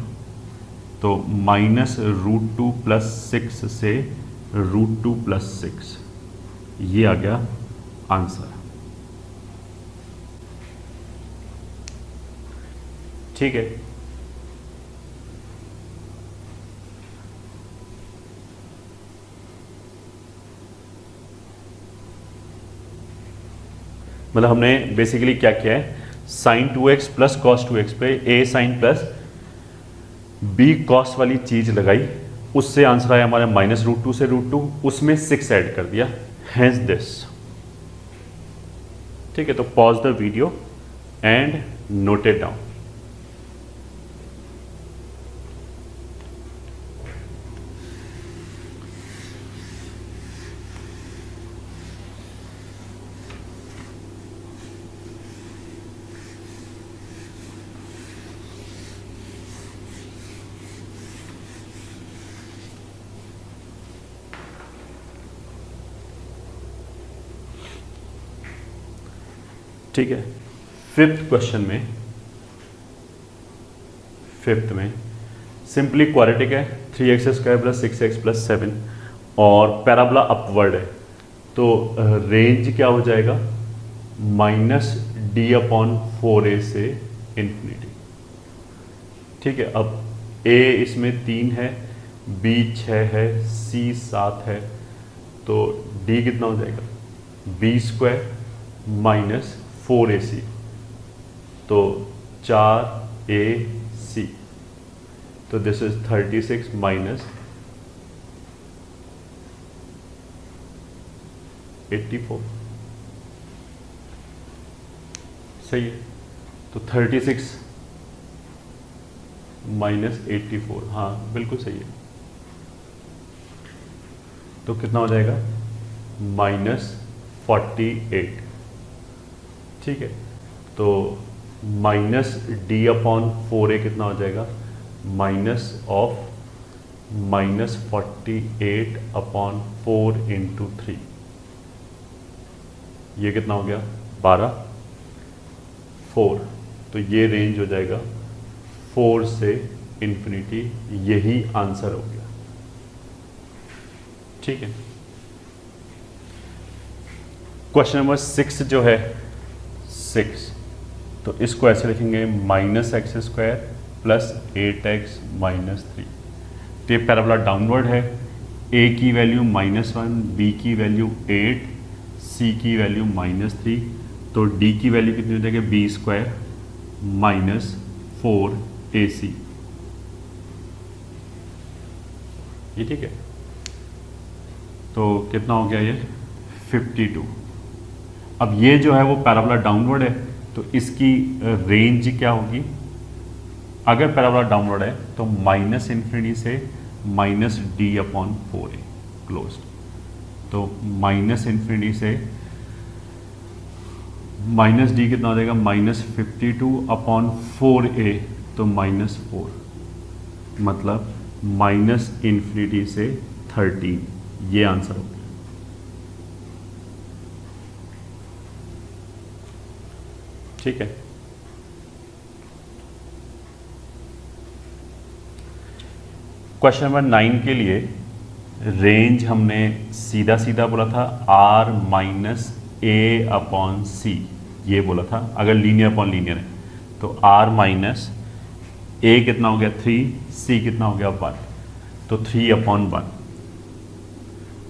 तो -√2 + 6 से √2 + 6, ये आ गया आंसर, ठीक है। मतलब हमने बेसिकली क्या किया है, sin 2x + cos 2x पे a sin + b cos वाली चीज लगाई, उससे आंसर आया हमारा -√2 से √2, उसमें 6 ऐड कर दिया, हैंस दिस, ठीक है। तो pause the video and note it down. ठीक है। फिफ्थ में सिंपली क्वाड्रेटिक है, 3x² + 6x + 7 और पैराबोला अपवर्ड है, तो रेंज क्या हो जाएगा, -d/4a से इंफिनिटी, ठीक है। अब a इसमें 3 है, b 6 है, c 7 है, तो d कितना हो जाएगा, b² - 4ac, तो 4ac, तो दिस इज 36 - 84, सही है। तो 36 - 84, हाँ बिल्कुल सही है। तो कितना हो जाएगा, -48, ठीक है। तो -d/4a कितना हो जाएगा, -48/4 × 3, ये कितना हो गया, 12, 4, तो ये रेंज हो जाएगा 4 से इंफिनिटी, यही आंसर हो गया, ठीक है। क्वेश्चन नंबर 6 जो है 6, तो इसको ऐसे लिखेंगे -x² + 8x - 3, तो ये पैराबोला डाउनवर्ड है, a की वैल्यू -1, b की वैल्यू 8, c की वैल्यू -3, तो d की वैल्यू कितनी हो जाएगी, b² - 4ac, ये ठीक है। तो कितना हो गया ये, 52। अब ये जो है वो पैराबोला डाउनवर्ड है, तो इसकी रेंज क्या होगी, अगर पैराबोला डाउनवर्ड है तो -∞ से -d/4a क्लोज्ड, तो -∞ से -d कितना हो जाएगा, -52/4a, तो -4, मतलब -∞ से 13, ये आंसर हो गया। ठीक है, क्वेश्चन नंबर 9 के लिए रेंज हमने सीधा सीधा बोला था R-A/C, ये बोला था। अगर लीनियर अपॉन लीनियर है तो R-A कितना हो गया 3, C कितना हो गया 1, तो 3/1।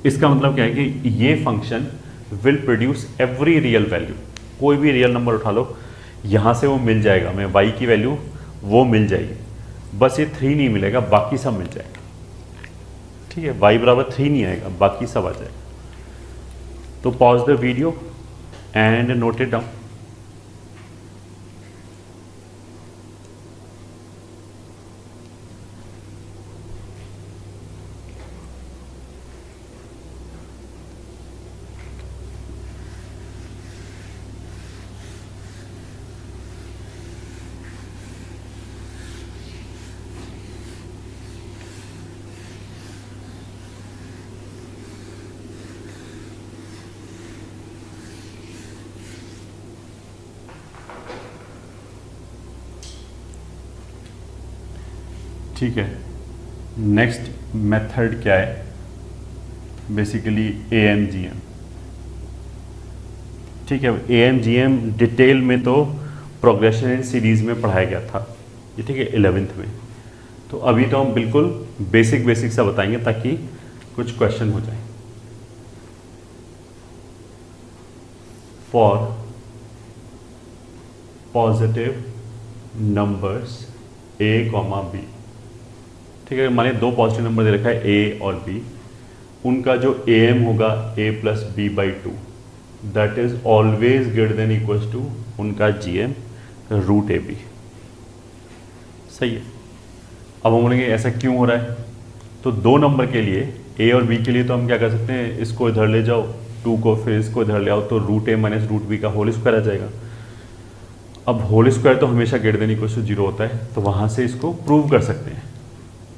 इसका मतलब क्या है कि ये function will produce every real value. कोई भी रियल नंबर उठा लो, यहाँ से वो मिल जाएगा, मैं y की वैल्यू वो मिल जाएगी, बस ये 3 नहीं मिलेगा, बाकी सब मिल जाएगा। ठीक है, y बराबर 3 नहीं आएगा, बाकी सब आ जाएगा। तो pause the video and note it down. ठीक है, नेक्स्ट मेथड क्या है, बेसिकली AMGM। ठीक है, AMGM डिटेल में तो प्रोग्रेशन इन सीरीज में पढ़ाया गया था ये, ठीक है, 11th में। तो अभी तो हम बिल्कुल बेसिक सा बताएंगे ताकि कुछ क्वेश्चन हो जाए। For positive numbers A, B, ठीक है, माने दो पॉजिटिव नंबर दे रखा है A और B, उनका जो AM होगा A+B/2, that is always greater than equals to उनका GM √AB। सही है। अब हम बोलेंगे ऐसा क्यों हो रहा है, तो दो नंबर के लिए A और B के लिए तो हम क्या कर सकते हैं, इसको इधर ले जाओ 2 को, फिर इसको इधर ले आओ, तो √A - √B का होल स्क्वायर आ जाएगा। अब होल स्क्वायर तो हमेशा ग्रेटर देन इक्वल्स टू 0 होता है, तो वहाँ से इसको प्रूव कर सकते हैं।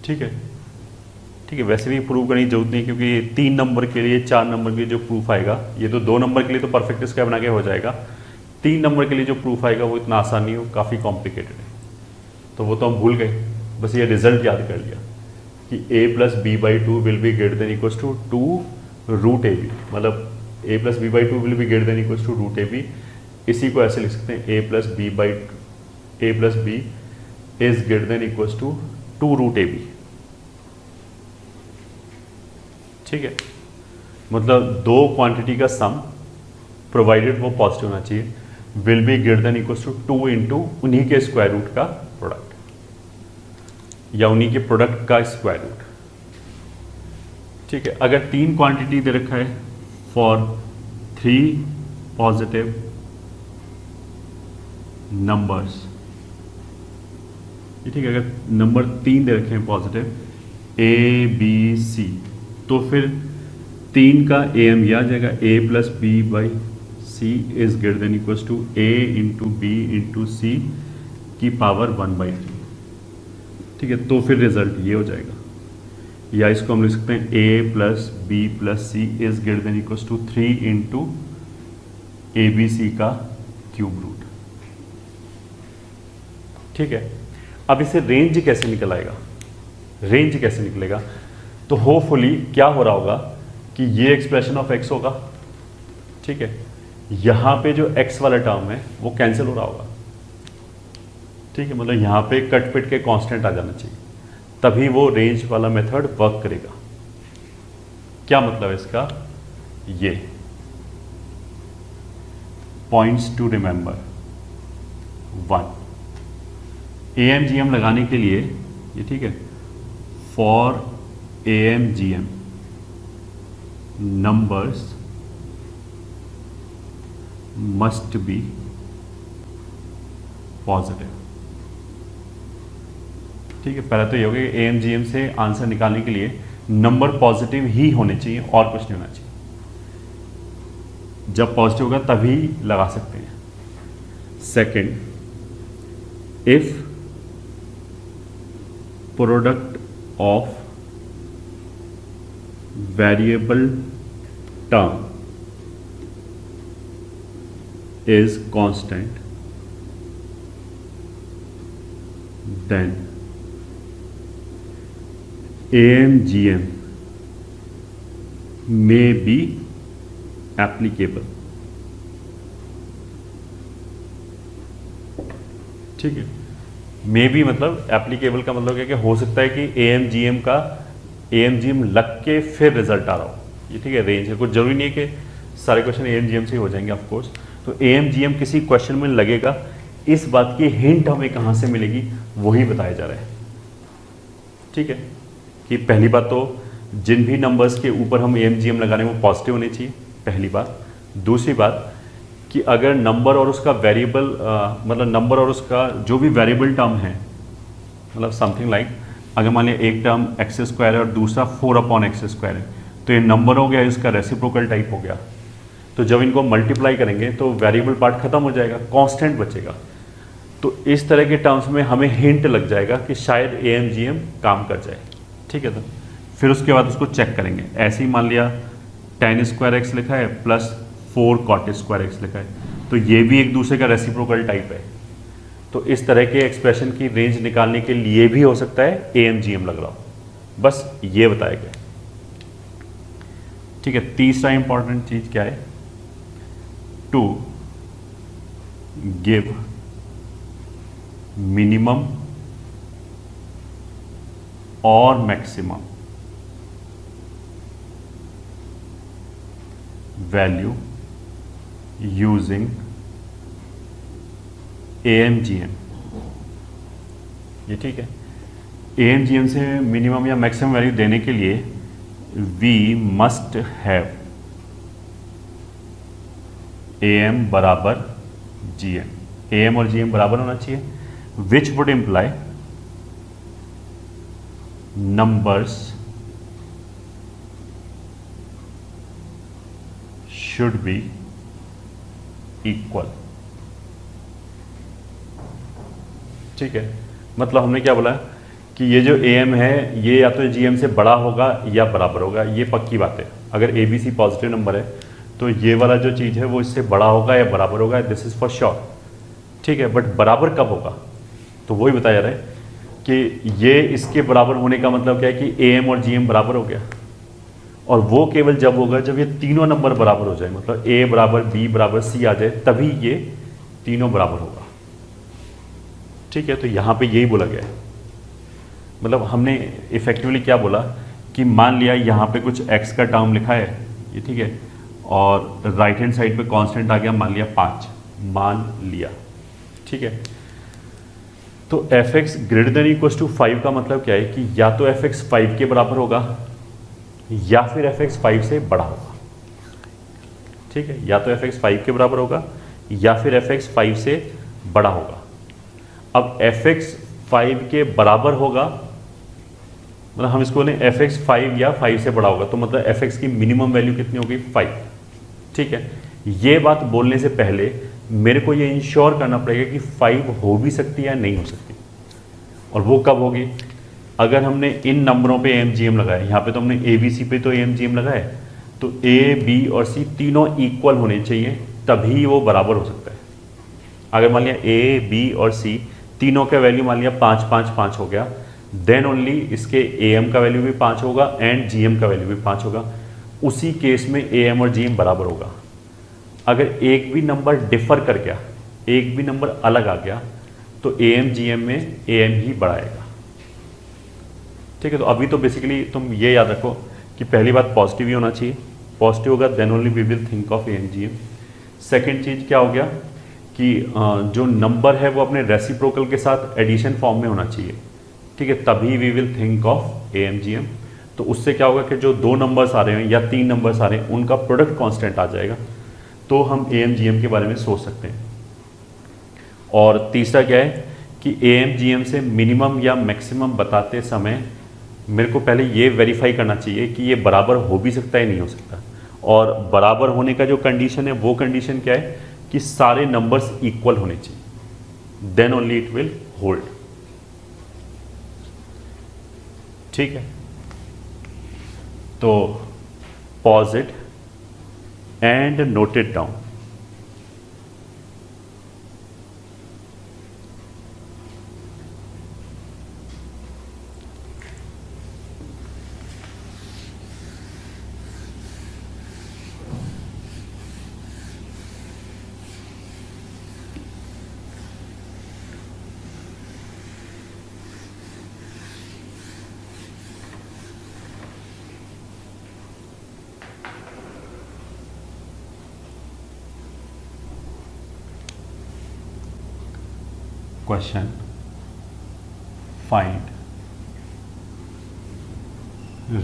ठीक है, ठीक है, वैसे भी प्रूव करने की जरूरत नहीं, क्योंकि 3 नंबर के लिए 4 नंबर के लिए जो प्रूफ आएगा, ये तो 2 नंबर के लिए तो परफेक्ट स्क्वायर बना के हो जाएगा, 3 नंबर के लिए जो प्रूफ आएगा वो इतना आसान नहीं हो, काफ़ी कॉम्प्लिकेटेड है। तो वो तो हम भूल गए, बस ये रिजल्ट याद कर लिया कि A+B/2 will be greater than equals to 2√AB, मतलब A+B/2 will be greater than equals to √AB। इसी को ऐसे लिख सकते हैं A+B is greater than equals to 2√AB। ठीक है, मतलब दो क्वांटिटी का सम प्रोवाइडेड वो पॉजिटिव होना चाहिए, will be greater than equals to 2 into उन्हीं के स्क्वायर रूट का प्रोडक्ट, या उन्हीं के प्रोडक्ट का स्क्वायर रूट। ठीक है, अगर 3 क्वांटिटी दे रखा है फॉर 3 पॉजिटिव नंबर्स, ठीक है, अगर नंबर 3 दे रखे हैं पॉजिटिव A, B, C, तो फिर 3 का AM यह आ जाएगा A+B/C is greater than equals to A into B into C की पावर 1/3। ठीक है, तो फिर रिजल्ट ये हो जाएगा, या इसको हम लिख सकते हैं A+B+C is greater than equals to 3 into ABC का क्यूब रूट। ठीक है, अब इसे रेंज कैसे निकल आएगा, रेंज कैसे निकलेगा, तो होपफुली क्या हो रहा होगा कि ये एक्सप्रेशन ऑफ x होगा। ठीक है, यहाँ पे जो x वाला टर्म है वो कैंसिल हो रहा होगा। ठीक है, मतलब यहाँ पे कट पिट के कांस्टेंट आ जाना चाहिए, तभी वो रेंज वाला मेथड वर्क करेगा। क्या मतलब है इसका, ये पॉइंट्स टू रिमेंबर। 1, AMGM लगाने के लिए ये, ठीक है, for AMGM numbers must be positive। ठीक है, पहला तो ये हो गया कि AMGM से आंसर निकालने के लिए नंबर पॉजिटिव ही होने चाहिए और कुछ नहीं होना चाहिए। जब पॉजिटिव होगा तभी लगा सकते हैं। Second, if product of variable term is constant, then AMGM may be applicable। ठीक है, मे बी मतलब एप्लीकेबल का मतलब क्या कि हो सकता है कि AMGM लग के फिर रिजल्ट आ रहा हो, ये ठीक है रेंज है, कुछ जरूरी नहीं है कि सारे क्वेश्चन AMGM से ही हो जाएंगे ऑफ कोर्स। तो AMGM किसी क्वेश्चन में लगेगा, इस बात की हिंट हमें कहाँ से मिलेगी वही बताया जा रहा है। ठीक है, कि पहली बात तो जिन भी नंबर्स के ऊपर हम AMGM लगाने वो पॉजिटिव होने चाहिए, पहली बात। दूसरी बात कि अगर नंबर और उसका वेरिएबल मतलब नंबर और उसका जो भी वेरिएबल टर्म है, मतलब समथिंग लाइक अगर मान लिया एक टर्म x² है और दूसरा 4/x² है, तो ये नंबर हो गया, इसका रेसिप्रोकल टाइप हो गया। तो जब इनको मल्टीप्लाई करेंगे तो वेरिएबल पार्ट खत्म हो जाएगा, कांस्टेंट बचेगा। तो इस तरह के टर्म्स में हमें हिंट लग जाएगा कि शायद AMGM काम कर जाए। ठीक है, तो फिर उसके बाद उसको चेक करेंगे। ऐसे ही मान लिया tan² लिखा है प्लस 4 cot² लिखा है, तो ये भी एक दूसरे का रेसिप्रोकल टाइप है। तो इस तरह के एक्सप्रेशन की रेंज निकालने के लिए भी हो सकता है AMGM लग रहा हो, बस ये बताया गया। ठीक है, तीसरा इंपॉर्टेंट चीज क्या है, टू गिव मिनिमम और मैक्सिमम वैल्यू यूजिंग AMGM। ये ठीक है, AMGM से मिनिमम या मैक्सिमम वैल्यू देने के लिए वी मस्ट हैव AM बराबर GM, AM और GM बराबर होना चाहिए, which would imply numbers should be equal. ठीक है, मतलब हमने क्या बोला कि ये जो AM है ये या तो GM से बड़ा होगा या बराबर होगा, ये पक्की बात है। अगर ABC पॉजिटिव नंबर है तो ये वाला जो चीज़ है वो इससे बड़ा होगा या बराबर होगा, दिस इज़ फॉर श्योर। ठीक है, बट बराबर कब होगा, तो वही बताया जा रहा है कि ये इसके बराबर होने का मतलब क्या है कि AM और GM बराबर हो गया, और वो केवल जब होगा जब ये तीनों नंबर बराबर हो जाए, मतलब A बराबर B बराबर C आ जाए, तभी ये तीनों बराबर होगा। ठीक है, तो यहाँ पे यही बोला गया है। मतलब हमने इफेक्टिवली क्या बोला कि मान लिया यहाँ पे कुछ x का टर्म लिखा है, ये ठीक है, और राइट हैंड साइड पे कांस्टेंट आ गया, मान लिया 5, मान लिया। ठीक है, तो fx greater than equal to 5 का मतलब क्या है कि या तो fx 5 के बराबर होगा या फिर fx 5 से बड़ा होगा। ठीक है, या तो fx 5 के बराबर होगा या फिर fx 5 से बड़ा होगा। अब fx 5 के बराबर होगा मतलब हम इसको बोलें fx 5 या 5 से बड़ा होगा, तो मतलब fx की मिनिमम वैल्यू कितनी होगी, 5। ठीक है, ये बात बोलने से पहले मेरे को ये इंश्योर करना पड़ेगा कि 5 हो भी सकती है या नहीं हो सकती, और वो कब होगी, अगर हमने इन नंबरों पे AMGM लगाया। यहाँ पे तो हमने ABC पे तो AMGM लगाया, तो A, B और C तीनों इक्वल होने चाहिए, तभी वो बराबर हो सकता है। अगर मान लिया A, B और C तीनों का वैल्यू मान लिया 5, 5, 5 हो गया, देन ओनली इसके AM का वैल्यू भी 5 होगा एंड GM का वैल्यू भी 5 होगा। उसी केस में AM और GM बराबर होगा। अगर एक भी नंबर डिफर कर गया, एक भी नंबर अलग आ गया, तो AM GM में AM ही बढ़ाएगा। ठीक है, तो अभी तो बेसिकली तुम ये याद रखो कि पहली बात पॉजिटिव ही होना चाहिए, पॉजिटिव होगा then only we will think of AM GM। Second चीज़ क्या हो गया कि जो नंबर है वो अपने रेसिप्रोकल के साथ एडिशन फॉर्म में होना चाहिए। ठीक है, तभी we will think of AMGM। तो उससे क्या होगा कि जो 2 नंबर्स आ रहे हैं या 3 नंबर्स आ रहे हैं उनका प्रोडक्ट कांस्टेंट आ जाएगा, तो हम AMGM के बारे में सोच सकते हैं। और तीसरा क्या है कि AMGM से मिनिमम या मैक्सिमम बताते समय मेरे को पहले ये वेरीफाई करना चाहिए कि ये बराबर हो भी सकता है नहीं हो सकता, और बराबर होने का जो कंडीशन है वो कंडीशन क्या है कि सारे नंबर्स इक्वल होने चाहिए, then only it will hold. ठीक है, तो pause it and note it down. Question: find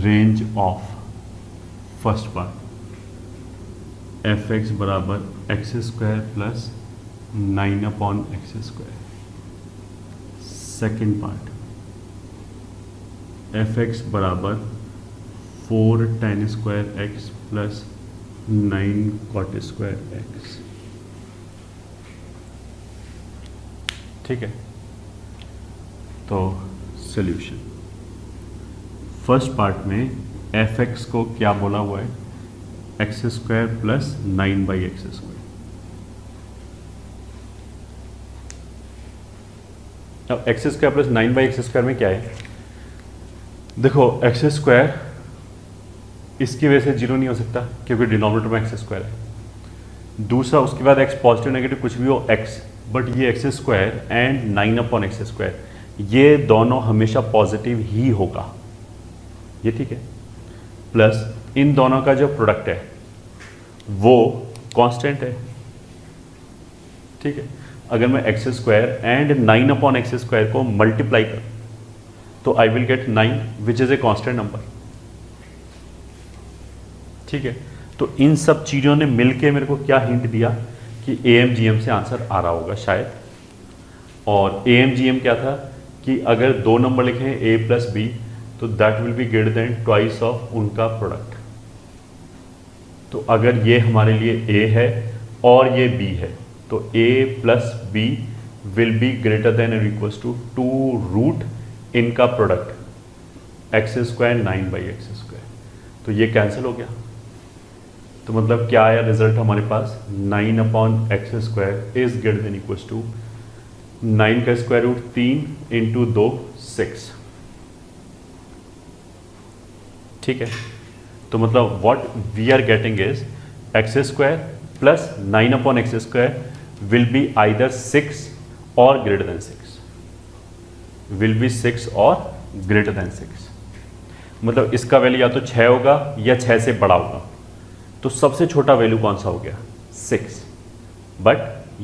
range of first part fx बराबर x square plus 9 upon x square. Second part fx बराबर 4 tan square x plus 9 cot square x. ठीक है, तो solution first part में fx को क्या बोला हुआ है, x square plus 9 by x square. अब x square plus 9 by x square में क्या है, देखो एक्स स्क्वायर इसकी वजह से जीरो नहीं हो सकता क्योंकि डिनोमिनेटर में एक्स स्क्वायर है। दूसरा उसके बाद एक्स पॉजिटिव नेगेटिव कुछ भी हो एक्स, बट ये x square and 9 upon x square ये दोनों हमेशा पॉजिटिव ही होगा, ये ठीक है। प्लस इन दोनों का जो प्रोडक्ट है वो कांस्टेंट है, ठीक है। अगर मैं x square and 9 upon x square को मल्टीप्लाई कर तो I will get 9 which is a constant number, ठीक है। तो इन सब चीज़ों ने मिलके मेरे को क्या हिंट दिया कि AMGM से आंसर आ रहा होगा शायद। और AMGM क्या था कि अगर दो नंबर लिखे हैं A प्लस बी तो that will be greater then twice of उनका प्रोडक्ट। तो अगर ये हमारे लिए A है और ये B है तो A plus b will be greater than और इक्वल्स टू 2 रूट इनका product x square 9 by x square. तो ये कैंसिल हो गया, तो मतलब क्या आया रिजल्ट हमारे पास 9 upon x square is greater than equals to 9 का स्क्वायर रूट 3 इंटू 2 6, ठीक है। तो मतलब what we are getting is x square plus 9 upon x square will be either 6 और ग्रेटर देन 6, विल बी 6 और ग्रेटर देन 6। मतलब इसका value या तो 6 होगा या 6 से बड़ा होगा। तो सबसे छोटा वैल्यू कौन सा हो गया 6, बट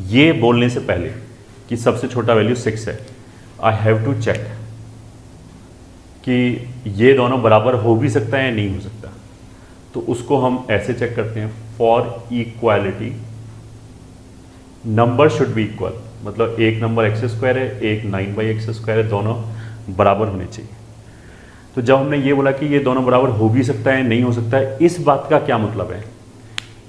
ये बोलने से पहले कि सबसे छोटा वैल्यू 6 है आई हैव टू चेक कि ये दोनों बराबर हो भी सकता है या नहीं हो सकता। तो उसको हम ऐसे चेक करते हैं, for equality number should be equal, मतलब एक नंबर एक्स स्क्वायर है एक 9 बाई एक्स स्क्वायर है, दोनों बराबर होने चाहिए। तो जब हमने ये बोला कि ये दोनों बराबर हो भी सकता है नहीं हो सकता है, इस बात का क्या मतलब है,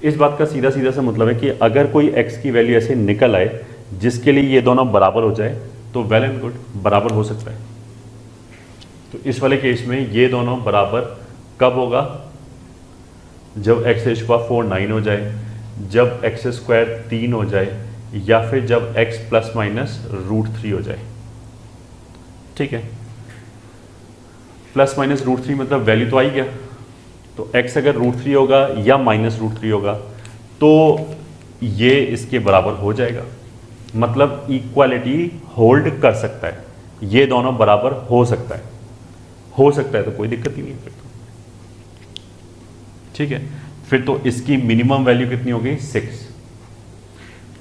इस बात का सीधा सीधा सा मतलब है कि अगर कोई x की वैल्यू ऐसे निकल आए जिसके लिए ये दोनों बराबर हो जाए तो वेल एंड गुड, बराबर हो सकता है। तो इस वाले केस में ये दोनों बराबर कब होगा, जब एक्स स्क्वायर 4 9 हो जाए, जब एक्स स्क्वायर 3 हो जाए, या फिर जब x प्लस माइनस रूट 3 हो जाए, ठीक है। प्लस माइनस रूट 3 मतलब वैल्यू तो आ ही गया। तो x अगर रूट 3 होगा या माइनस रूट 3 होगा तो ये इसके बराबर हो जाएगा, मतलब इक्वालिटी होल्ड कर सकता है, ये दोनों बराबर हो सकता है, तो कोई दिक्कत ही नहीं है फिर तो, ठीक है। फिर तो इसकी मिनिमम वैल्यू कितनी हो गई 6।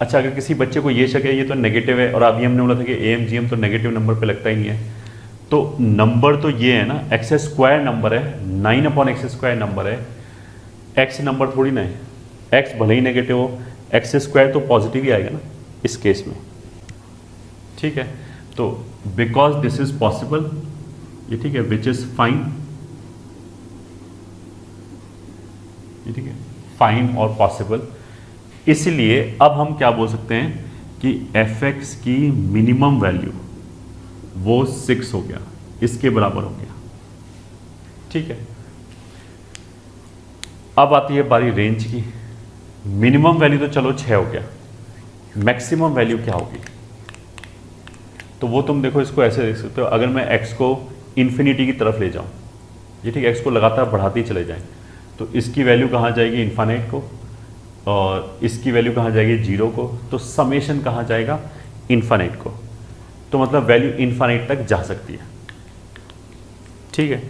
अच्छा, अगर किसी बच्चे को ये शक है ये तो नेगेटिव है और अभी हमने बोला था कि AMGM तो नेगेटिव नंबर पे लगता ही नहीं है, तो नंबर तो ये है ना, एक्स स्क्वायर नंबर है, 9 अपॉन एक्स स्क्वायर नंबर है, एक्स नंबर थोड़ी ना है। एक्स भले ही नेगेटिव हो, एक्स स्क्वायर तो पॉजिटिव ही आएगा ना इस केस में, ठीक है। तो बिकॉज दिस इज पॉसिबल, ये ठीक है, विच इज फाइन, ये ठीक है, फाइन और पॉसिबल। इसलिए अब हम क्या बोल सकते हैं कि fx की मिनिमम वैल्यू वो 6 हो गया, इसके बराबर हो गया, ठीक है, अब आती है बारी रेंज की। मिनिमम वैल्यू तो चलो 6 हो गया, मैक्सिमम वैल्यू क्या होगी? तो वो तुम देखो, इसको ऐसे देख सकते हो, अगर मैं x को इन्फिनिटी की तरफ ले जाऊं, ये ठीक है, x को लगातार बढ़ाते ही चले जाएं, तो इसकी वैल्यू कहाँ जाएगी? इन्फानाइट को, और इसकी वैल्यू कहाँ जाएगी? 0 को, तो समेशन कहाँ जाएगा? इन्फानाइट को। तो मतलब वैल्यू इन्फानाइट तक जा सकती है, ठीक है।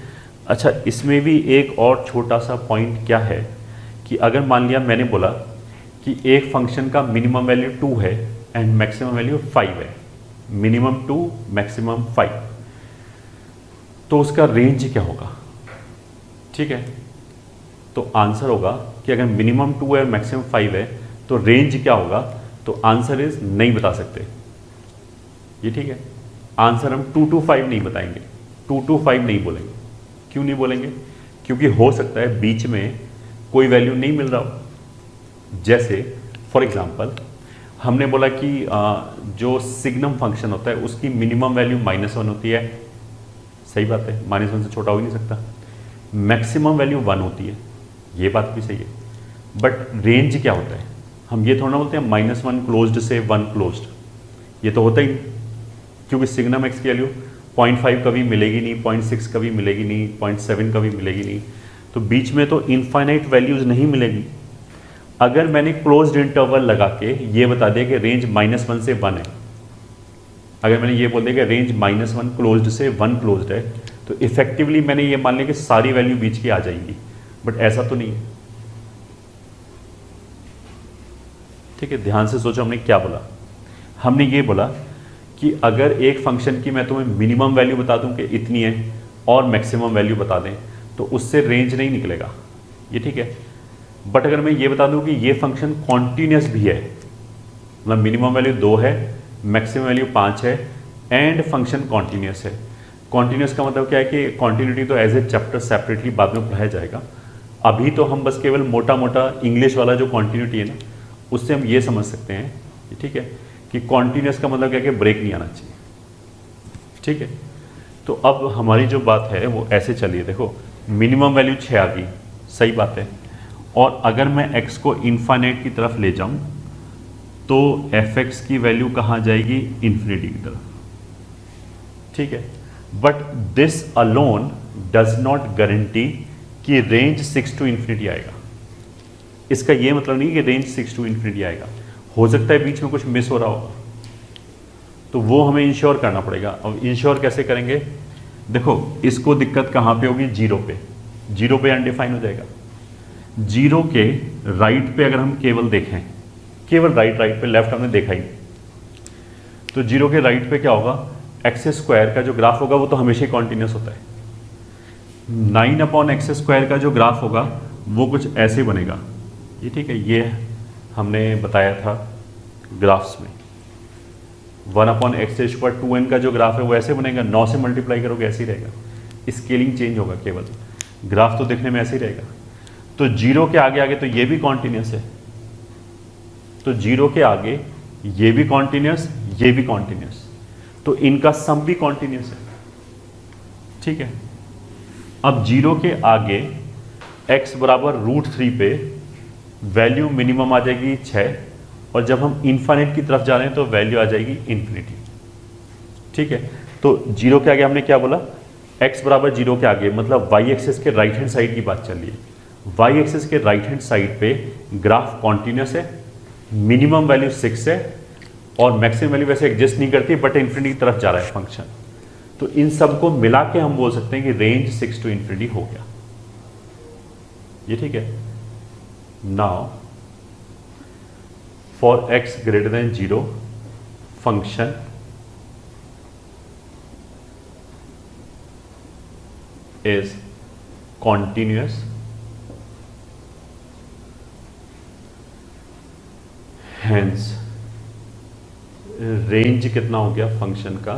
अच्छा, इसमें भी एक और छोटा सा पॉइंट क्या है कि अगर मान लिया मैंने बोला कि एक फंक्शन का मिनिमम वैल्यू 2 है एंड मैक्सिमम वैल्यू 5 है, मिनिमम 2 मैक्सिमम 5, तो उसका रेंज क्या होगा? ठीक है, तो आंसर होगा कि अगर मिनिमम 2 है मैक्सिमम 5 है तो रेंज क्या होगा? तो आंसर इज नहीं बता सकते, ये ठीक है। आंसर हम 2 to 5 नहीं बताएंगे, 2 to 5 नहीं बोलेंगे। क्यों नहीं बोलेंगे? क्योंकि हो सकता है बीच में कोई वैल्यू नहीं मिल रहा हो। जैसे फॉर एग्जांपल हमने बोला कि जो सिग्नम फंक्शन होता है उसकी मिनिमम वैल्यू -1 होती है, सही बात है, -1 से छोटा हो ही नहीं सकता। मैक्सिमम वैल्यू 1 होती है, ये बात भी सही है, बट रेंज क्या होता है? हम ये थोड़ा ना बोलते हैं -1 क्लोज्ड से 1 क्लोज्ड, ये तो होता ही नहीं, क्योंकि सिग्नम एक्स की वैल्यू 0.5 कभी मिलेगी नहीं, 0.6 कभी मिलेगी नहीं, 0.7 कभी मिलेगी नहीं, तो बीच में तो इनफाइनाइट वैल्यूज नहीं मिलेगी। अगर मैंने क्लोज्ड इंटरवल लगा के ये बता दिया कि रेंज -1 से 1 है, अगर मैंने ये बोल दिया कि रेंज -1 क्लोज्ड से 1 क्लोज्ड है, तो इफेक्टिवली मैंने ये मान लिया कि सारी वैल्यू बीच की आ जाएंगी, बट ऐसा तो नहीं है, ठीक है। ध्यान से सोचो हमने क्या बोला। हमने ये बोला कि अगर एक फंक्शन की मैं तुम्हें मिनिमम वैल्यू बता दूं कि इतनी है और मैक्सिमम वैल्यू बता दें तो उससे रेंज नहीं निकलेगा, ये ठीक है। बट अगर मैं ये बता दूं कि ये फंक्शन कॉन्टिन्यूस भी है, मतलब मिनिमम वैल्यू 2 है, मैक्सिमम वैल्यू 5 है एंड फंक्शन कॉन्टिन्यूस है। कॉन्टिन्यूस का मतलब क्या है कि कॉन्टिन्यूटी तो एज ए चैप्टर सेपरेटली बाद में पढ़ाया जाएगा, अभी तो हम बस केवल मोटा मोटा इंग्लिश वाला जो कॉन्टिन्यूटी है ना, उससे हम ये समझ सकते हैं, ठीक है, कि कॉन्टिन्यूस का मतलब क्या है कि ब्रेक नहीं आना चाहिए, ठीक है। तो अब हमारी जो बात है वो ऐसे चलिए, देखो मिनिमम वैल्यू 6 आ गई, सही बात है, और अगर मैं x को इन्फाइनाइट की तरफ ले जाऊं तो fx की वैल्यू कहाँ जाएगी? इन्फिनिटी की तरफ, ठीक है। But this alone does not guarantee कि रेंज 6 to इन्फिनिटी आएगा। इसका ये मतलब नहीं कि रेंज 6 to इन्फिनिटी आएगा, हो सकता है बीच में कुछ मिस हो रहा होगा, तो वो हमें इंश्योर करना पड़ेगा। अब इंश्योर कैसे करेंगे? देखो इसको दिक्कत कहाँ पे होगी? 0 पे, 0 पे अनडिफाइन हो जाएगा। 0 के राइट पे अगर हम केवल देखें, केवल राइट पे, लेफ्ट हमने देखा ही, तो 0 के राइट पे क्या होगा? x² का जो ग्राफ होगा वो तो हमेशा ही कॉन्टिन्यूस होता है। 9/x² का जो ग्राफ होगा वो कुछ ऐसे बनेगा, ये ठीक है, ये हमने बताया था ग्राफ्स में। 1/x²2n का जो ग्राफ है वो ऐसे बनेगा, 9 से मल्टीप्लाई करोगे ऐसे ही रहेगा, स्केलिंग चेंज होगा, केवल ग्राफ तो देखने में ऐसे ही रहेगा। तो 0 के आगे आगे तो ये भी कॉन्टिन्यूस है, तो 0 के आगे ये भी कॉन्टिन्यूस, ये भी कॉन्टिन्यूस, तो इनका सम भी कॉन्टिन्यूस है, ठीक है। अब 0 के आगे x बराबर √3 पे वैल्यू मिनिमम आ जाएगी 6, और जब हम इन्फाइनाइट की तरफ जा रहे हैं तो वैल्यू आ जाएगी इन्फिनिटी, ठीक है। तो 0 के आगे हमने क्या बोला? x बराबर 0 के आगे, मतलब y एक्सिस के राइट हैंड साइड की बात चल रही है। y एक्सिस के राइट हैंड साइड पे ग्राफ कॉन्टिन्यूस है, मिनिमम वैल्यू 6 है और मैक्सिमम वैल्यू वैसे एग्जिस्ट नहीं करती, बट इन्फिनिटी की तरफ जा रहा है फंक्शन। तो इन सबको मिला के हम बोल सकते हैं कि रेंज 6 to इन्फिनिटी हो गया, ये ठीक है। Now for x greater than 0 function is continuous hence range कितना हो गया फंक्शन का?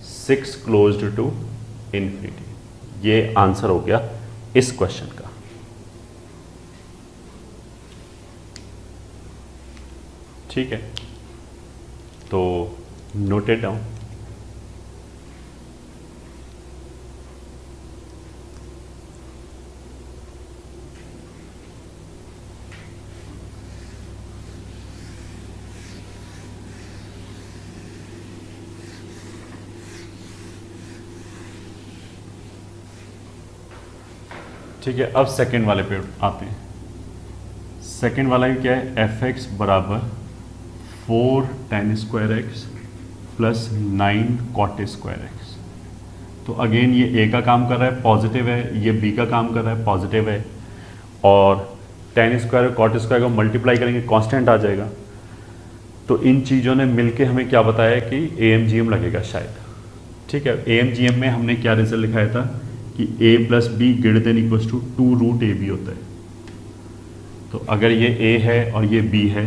6 क्लोज्ड टू इन्फिनिटी। ये आंसर हो गया इस क्वेश्चन का। ठीक है, तो नोटेड डाउन। ठीक है, अब सेकंड वाले पे आते हैं। सेकंड वाला क्या है, एफ एक्स बराबर 4 tan square x plus 9 cot square x. तो अगेन ये ए का काम कर रहा है पॉजिटिव है, ये बी का काम कर रहा है पॉजिटिव है, और tan स्क्वायर और cot स्क्वायर को मल्टीप्लाई करेंगे कांस्टेंट आ जाएगा। तो इन चीज़ों ने मिलके हमें क्या बताया कि AMGM लगेगा शायद। ठीक है, AMGM में हमने क्या रिजल्ट लिखाया था कि a plus b greater than equals to 2 root a b होता है। तो अगर ये a है और ये b है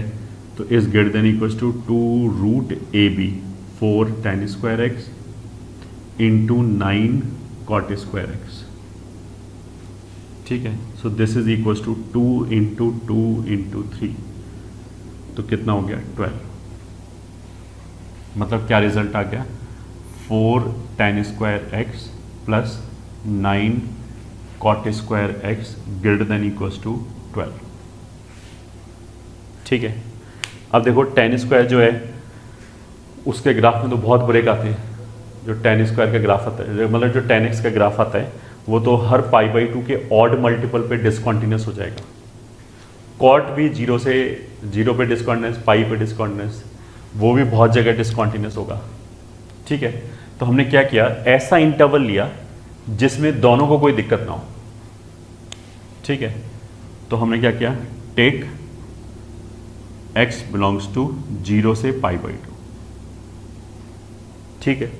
तो इस greater than equals to 2 root a b 4 tan square x into 9 cot square x. ठीक है, so this is equals to 2 into 2 into 3, तो कितना हो गया 12। मतलब क्या रिजल्ट आ गया, 4 tan square x plus 9 cot square x greater than equals to 12। ठीक है, अब देखो tan स्क्वायर जो है उसके ग्राफ में तो बहुत ब्रेक आते हैं। जो tan स्क्वायर का ग्राफ आता है, मतलब जो tan x का ग्राफ आता है, वो तो हर π/2 के ऑड मल्टीपल पे डिसकॉन्टिन्यूस हो जाएगा। cot भी 0 पे डिसकॉन्टिन्यूस, पाई पे डिसकॉन्टिन्यूस, वो भी बहुत जगह डिसकॉन्टिन्यूस होगा। ठीक है, तो हमने क्या किया, ऐसा इंटरवल लिया जिसमें दोनों को कोई दिक्कत ना हो। ठीक है, तो हमने क्या किया, टेक x बिलोंग्स टू 0 से π/2। ठीक है,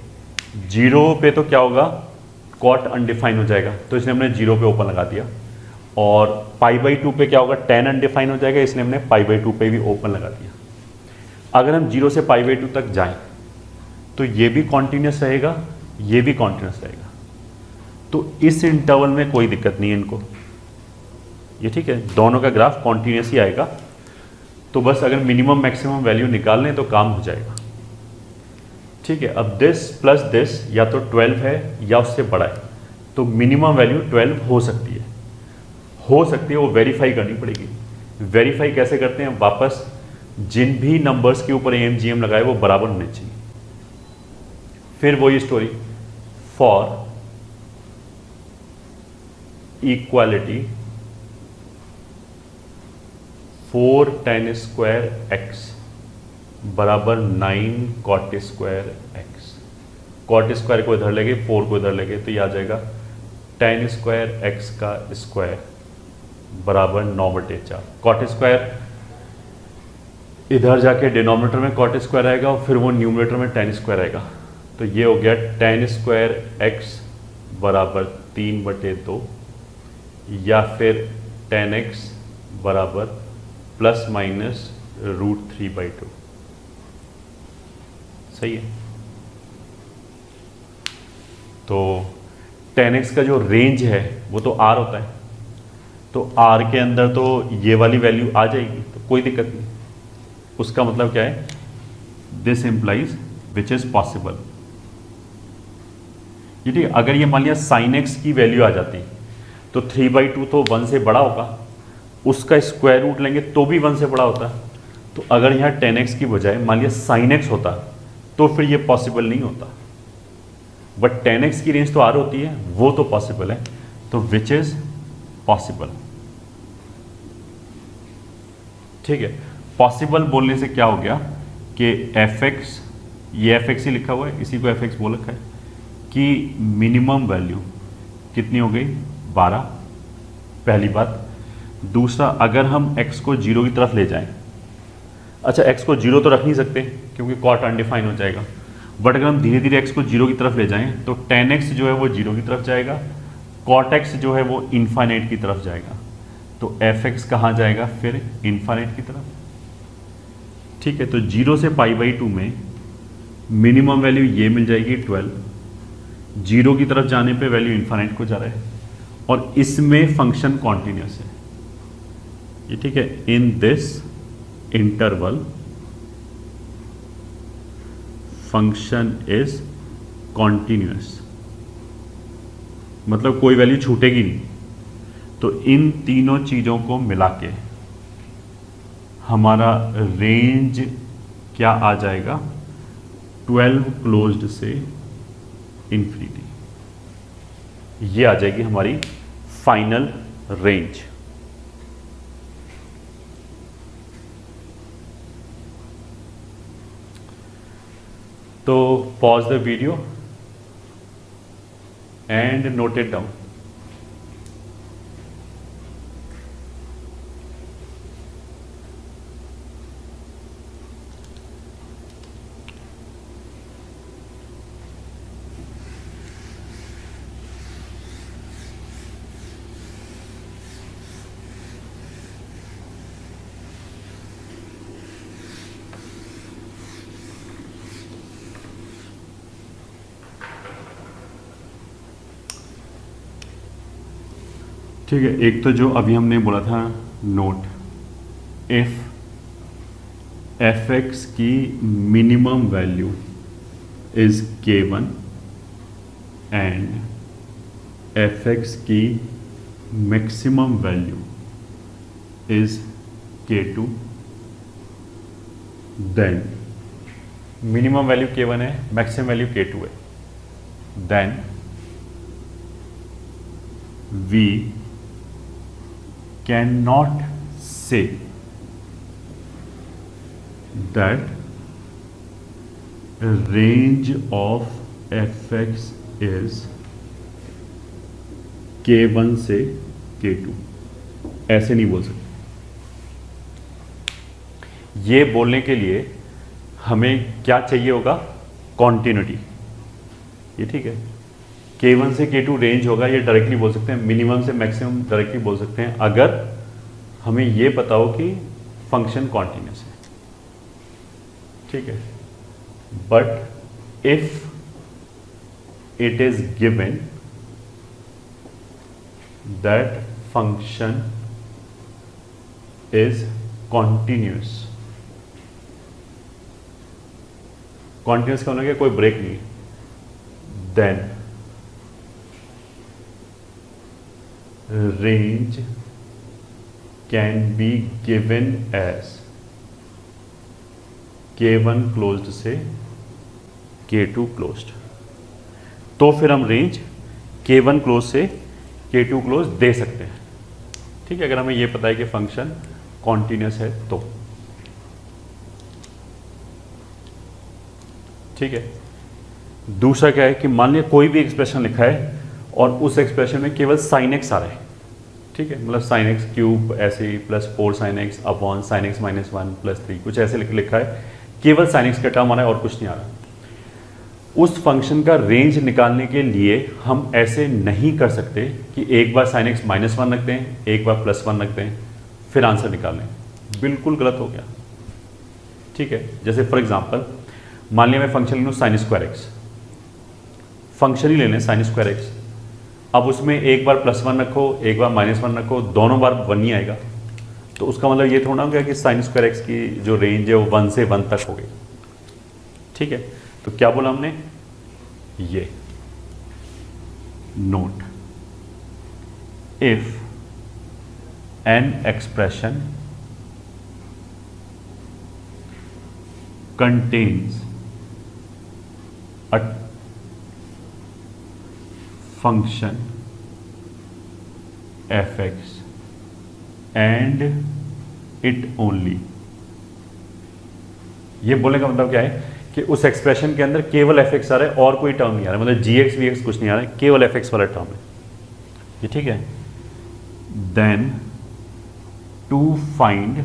0 पे तो क्या होगा, cot अनडिफाइन हो जाएगा, तो इसलिए हमने 0 पे ओपन लगा दिया। और π/2 पे क्या होगा, tan अनडिफाइन हो जाएगा, इसलिए हमने π/2 पे भी ओपन लगा दिया। अगर हम 0 से π/2 तक जाएं तो ये भी कॉन्टिन्यूस रहेगा, ये भी कॉन्टिन्यूस रहेगा। तो इस इंटरवल में कोई दिक्कत नहीं है इनको, ये ठीक है, दोनों का ग्राफ कॉन्टिन्यूस ही आएगा। तो बस अगर मिनिमम मैक्सिमम वैल्यू निकाल लें तो काम हो जाएगा। ठीक है, अब दिस प्लस दिस या तो 12 है या उससे बड़ा है, तो मिनिमम वैल्यू 12 हो सकती है, वो वेरीफाई करनी पड़ेगी। वेरीफाई कैसे करते हैं, वापस जिन भी नंबर्स के ऊपर AMGM लगाए वो बराबर होने चाहिए। फिर वही story, for equality 4 tan square x बराबर 9 cot square x. cot square को इधर लेंगे, 4 को इधर लेंगे, तो ये आ जाएगा tan स्क्वायर एक्स का स्क्वायर बराबर 9/4। cot स्क्वायर इधर जाके डिनोमिनेटर में cot स्क्वायर आएगा और फिर वो न्यूमरेटर में tan स्क्वायर आएगा। तो ये हो गया tan स्क्वायर एक्स बराबर 3/2 या फिर tan x बराबर प्लस माइनस √3/2। सही है, तो tan x का जो रेंज है वो तो r होता है, तो r के अंदर तो ये वाली वैल्यू आ जाएगी, तो कोई दिक्कत नहीं। उसका मतलब क्या है, this implies which is possible. ये ठीक, अगर ये मान लिया sin x की वैल्यू आ जाती तो 3/2 तो 1 से बड़ा होगा, उसका स्क्वायर रूट लेंगे तो भी 1 से बड़ा होता। तो अगर यहाँ tan x की बजाय मान लिया sin x होता तो फिर ये पॉसिबल नहीं होता। बट tan x की रेंज तो r होती है, वो तो पॉसिबल है, तो विच इज पॉसिबल। ठीक है, पॉसिबल बोलने से क्या हो गया कि fx, ये fx ही लिखा हुआ है, इसी को fx बोल रखा है कि मिनिमम वैल्यू कितनी हो गई, 12, पहली बात। दूसरा, अगर हम x को 0 की तरफ ले जाएं, अच्छा x को 0 तो रख नहीं सकते क्योंकि cot अनडिफाइन हो जाएगा, बट अगर हम धीरे धीरे x को 0 की तरफ ले जाएं तो tan x जो है वो 0 की तरफ जाएगा, cot x जो है वो इन्फाइनाइट की तरफ जाएगा, तो fx कहाँ जाएगा फिर, इन्फाइनाइट की तरफ। ठीक है, तो 0 से π/2 में मिनिमम वैल्यू ये मिल जाएगी 12, 0 की तरफ जाने पे वैल्यू इन्फाइनाइट को जा रहा है, और इसमें फंक्शन कॉन्टिन्यूस है। ये ठीक है, in this interval function is continuous, मतलब कोई वैल्यू छूटेगी नहीं। तो इन तीनों चीज़ों को मिला के हमारा रेंज क्या आ जाएगा, 12 क्लोज्ड से इंफिनिटी। ये आ जाएगी हमारी फाइनल रेंज। तो pause the video and note it down. ठीक है, एक तो जो अभी हमने बोला था नोट, इफ एफ एक्स की minimum value is K1 and f x की maximum value is K2, then minimum value K1 है, मैक्सिमम वैल्यू K2 है, then we cannot say that range of fx is K1 से K2, ऐसे नहीं बोल सकते। ये बोलने के लिए हमें क्या चाहिए होगा, कॉन्टिन्यूटी। ये ठीक है, K1 से K2 रेंज होगा, ये डायरेक्टली बोल सकते हैं। मिनिमम से मैक्सिमम डायरेक्टली बोल सकते हैं अगर हमें ये पता हो कि फंक्शन कॉन्टिन्यूस है। ठीक है, but if it is given that function is continuous, continuous का मतलब कोई ब्रेक नहीं, then range can be given as K1 closed से K2 closed। तो फिर हम रेंज K1 closed से K2 closed दे सकते हैं। ठीक है, अगर हमें ये पता है कि फंक्शन कॉन्टिन्यूस है तो। ठीक है, दूसरा क्या है कि मान लिया कोई भी एक्सप्रेशन लिखा है और उस एक्सप्रेशन में केवल साइन एक्स आ रहा है। ठीक है, मतलब साइन एक्स क्यूब ऐसे ही plus 4 sine x upon sine x minus 1 plus 3, कुछ ऐसे लिखा है, केवल साइन एक्स का टर्म आ रहा है और कुछ नहीं आ रहा। उस फंक्शन का रेंज निकालने के लिए हम ऐसे नहीं कर सकते कि एक बार साइन एक्स माइनस 1 रख दें, एक बार प्लस 1 रख दें, फिर आंसर निकाल लें। बिल्कुल गलत हो गया। ठीक है, जैसे फॉर एग्जाम्पल मान लिया मैं फंक्शन ले लूँ साइन स्क्वायर एक्स, फंक्शन ही ले लें साइन स्क्वायर एक्स। अब उसमें एक बार प्लस 1 रखो, एक बार माइनस 1 रखो, दोनों बार 1 ही आएगा। तो उसका मतलब ये थोड़ा हो गया कि साइन स्क्वायर एक्स की जो रेंज है वो 1 से 1 तक हो गई। ठीक है, तो क्या बोला हमने, ये note, if an expression contains a function fx and it only, ये बोलने का मतलब क्या है कि उस एक्सप्रेशन के अंदर केवल fx आ रहा है और कोई टर्म नहीं आ रहा है, मतलब gx vx कुछ नहीं आ रहा है, केवल fx वाला टर्म है। ये ठीक है, then to find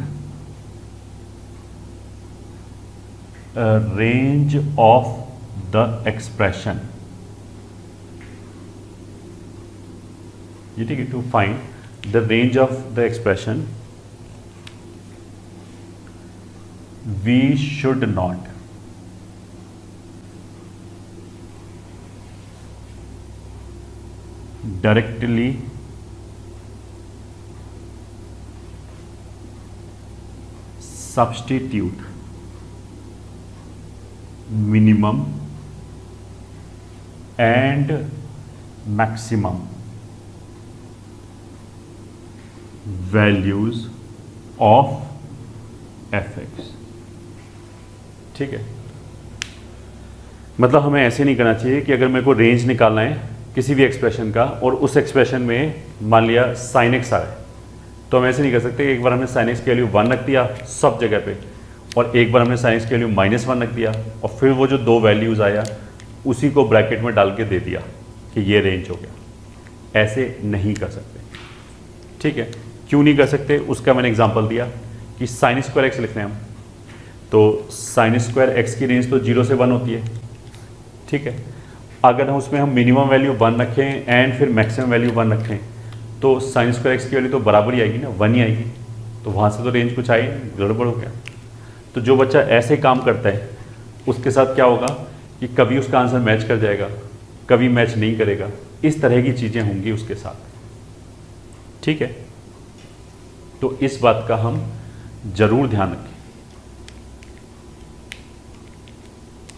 range of the expression, ये ठीक है, to find the range of the expression we should not directly substitute minimum and maximum values of fx। ठीक है, मतलब हमें ऐसे नहीं करना चाहिए कि अगर मेरे को रेंज निकालना है किसी भी एक्सप्रेशन का और उस एक्सप्रेशन में मान लिया sin x आ रहा है, तो हम ऐसे नहीं कर सकते एक बार हमने sin x की वैल्यू 1 रख दिया सब जगह पे और एक बार हमने sin x की वैल्यू -1 रख दिया और फिर वो जो दो वैल्यूज़ आया उसी को ब्रैकेट में डाल के दे दिया कि ये रेंज हो गया। ऐसे नहीं कर सकते, ठीक है। क्यों नहीं कर सकते उसका मैंने एग्जांपल दिया कि sin² x लिखते हैं हम, तो sin² x की रेंज तो 0 से 1 होती है, ठीक है। अगर हम उसमें हम मिनिमम वैल्यू 1 रखें एंड फिर मैक्सिमम वैल्यू 1 रखें तो sin² x की वैल्यू तो बराबर ही आएगी ना, 1 ही आएगी, तो वहाँ से तो रेंज कुछ आई गड़बड़ हो गया। तो जो बच्चा ऐसे काम करता है उसके साथ क्या होगा कि कभी उसका आंसर मैच कर जाएगा, कभी मैच नहीं करेगा, इस तरह की चीज़ें होंगी उसके साथ, ठीक है। तो इस बात का हम जरूर ध्यान रखें।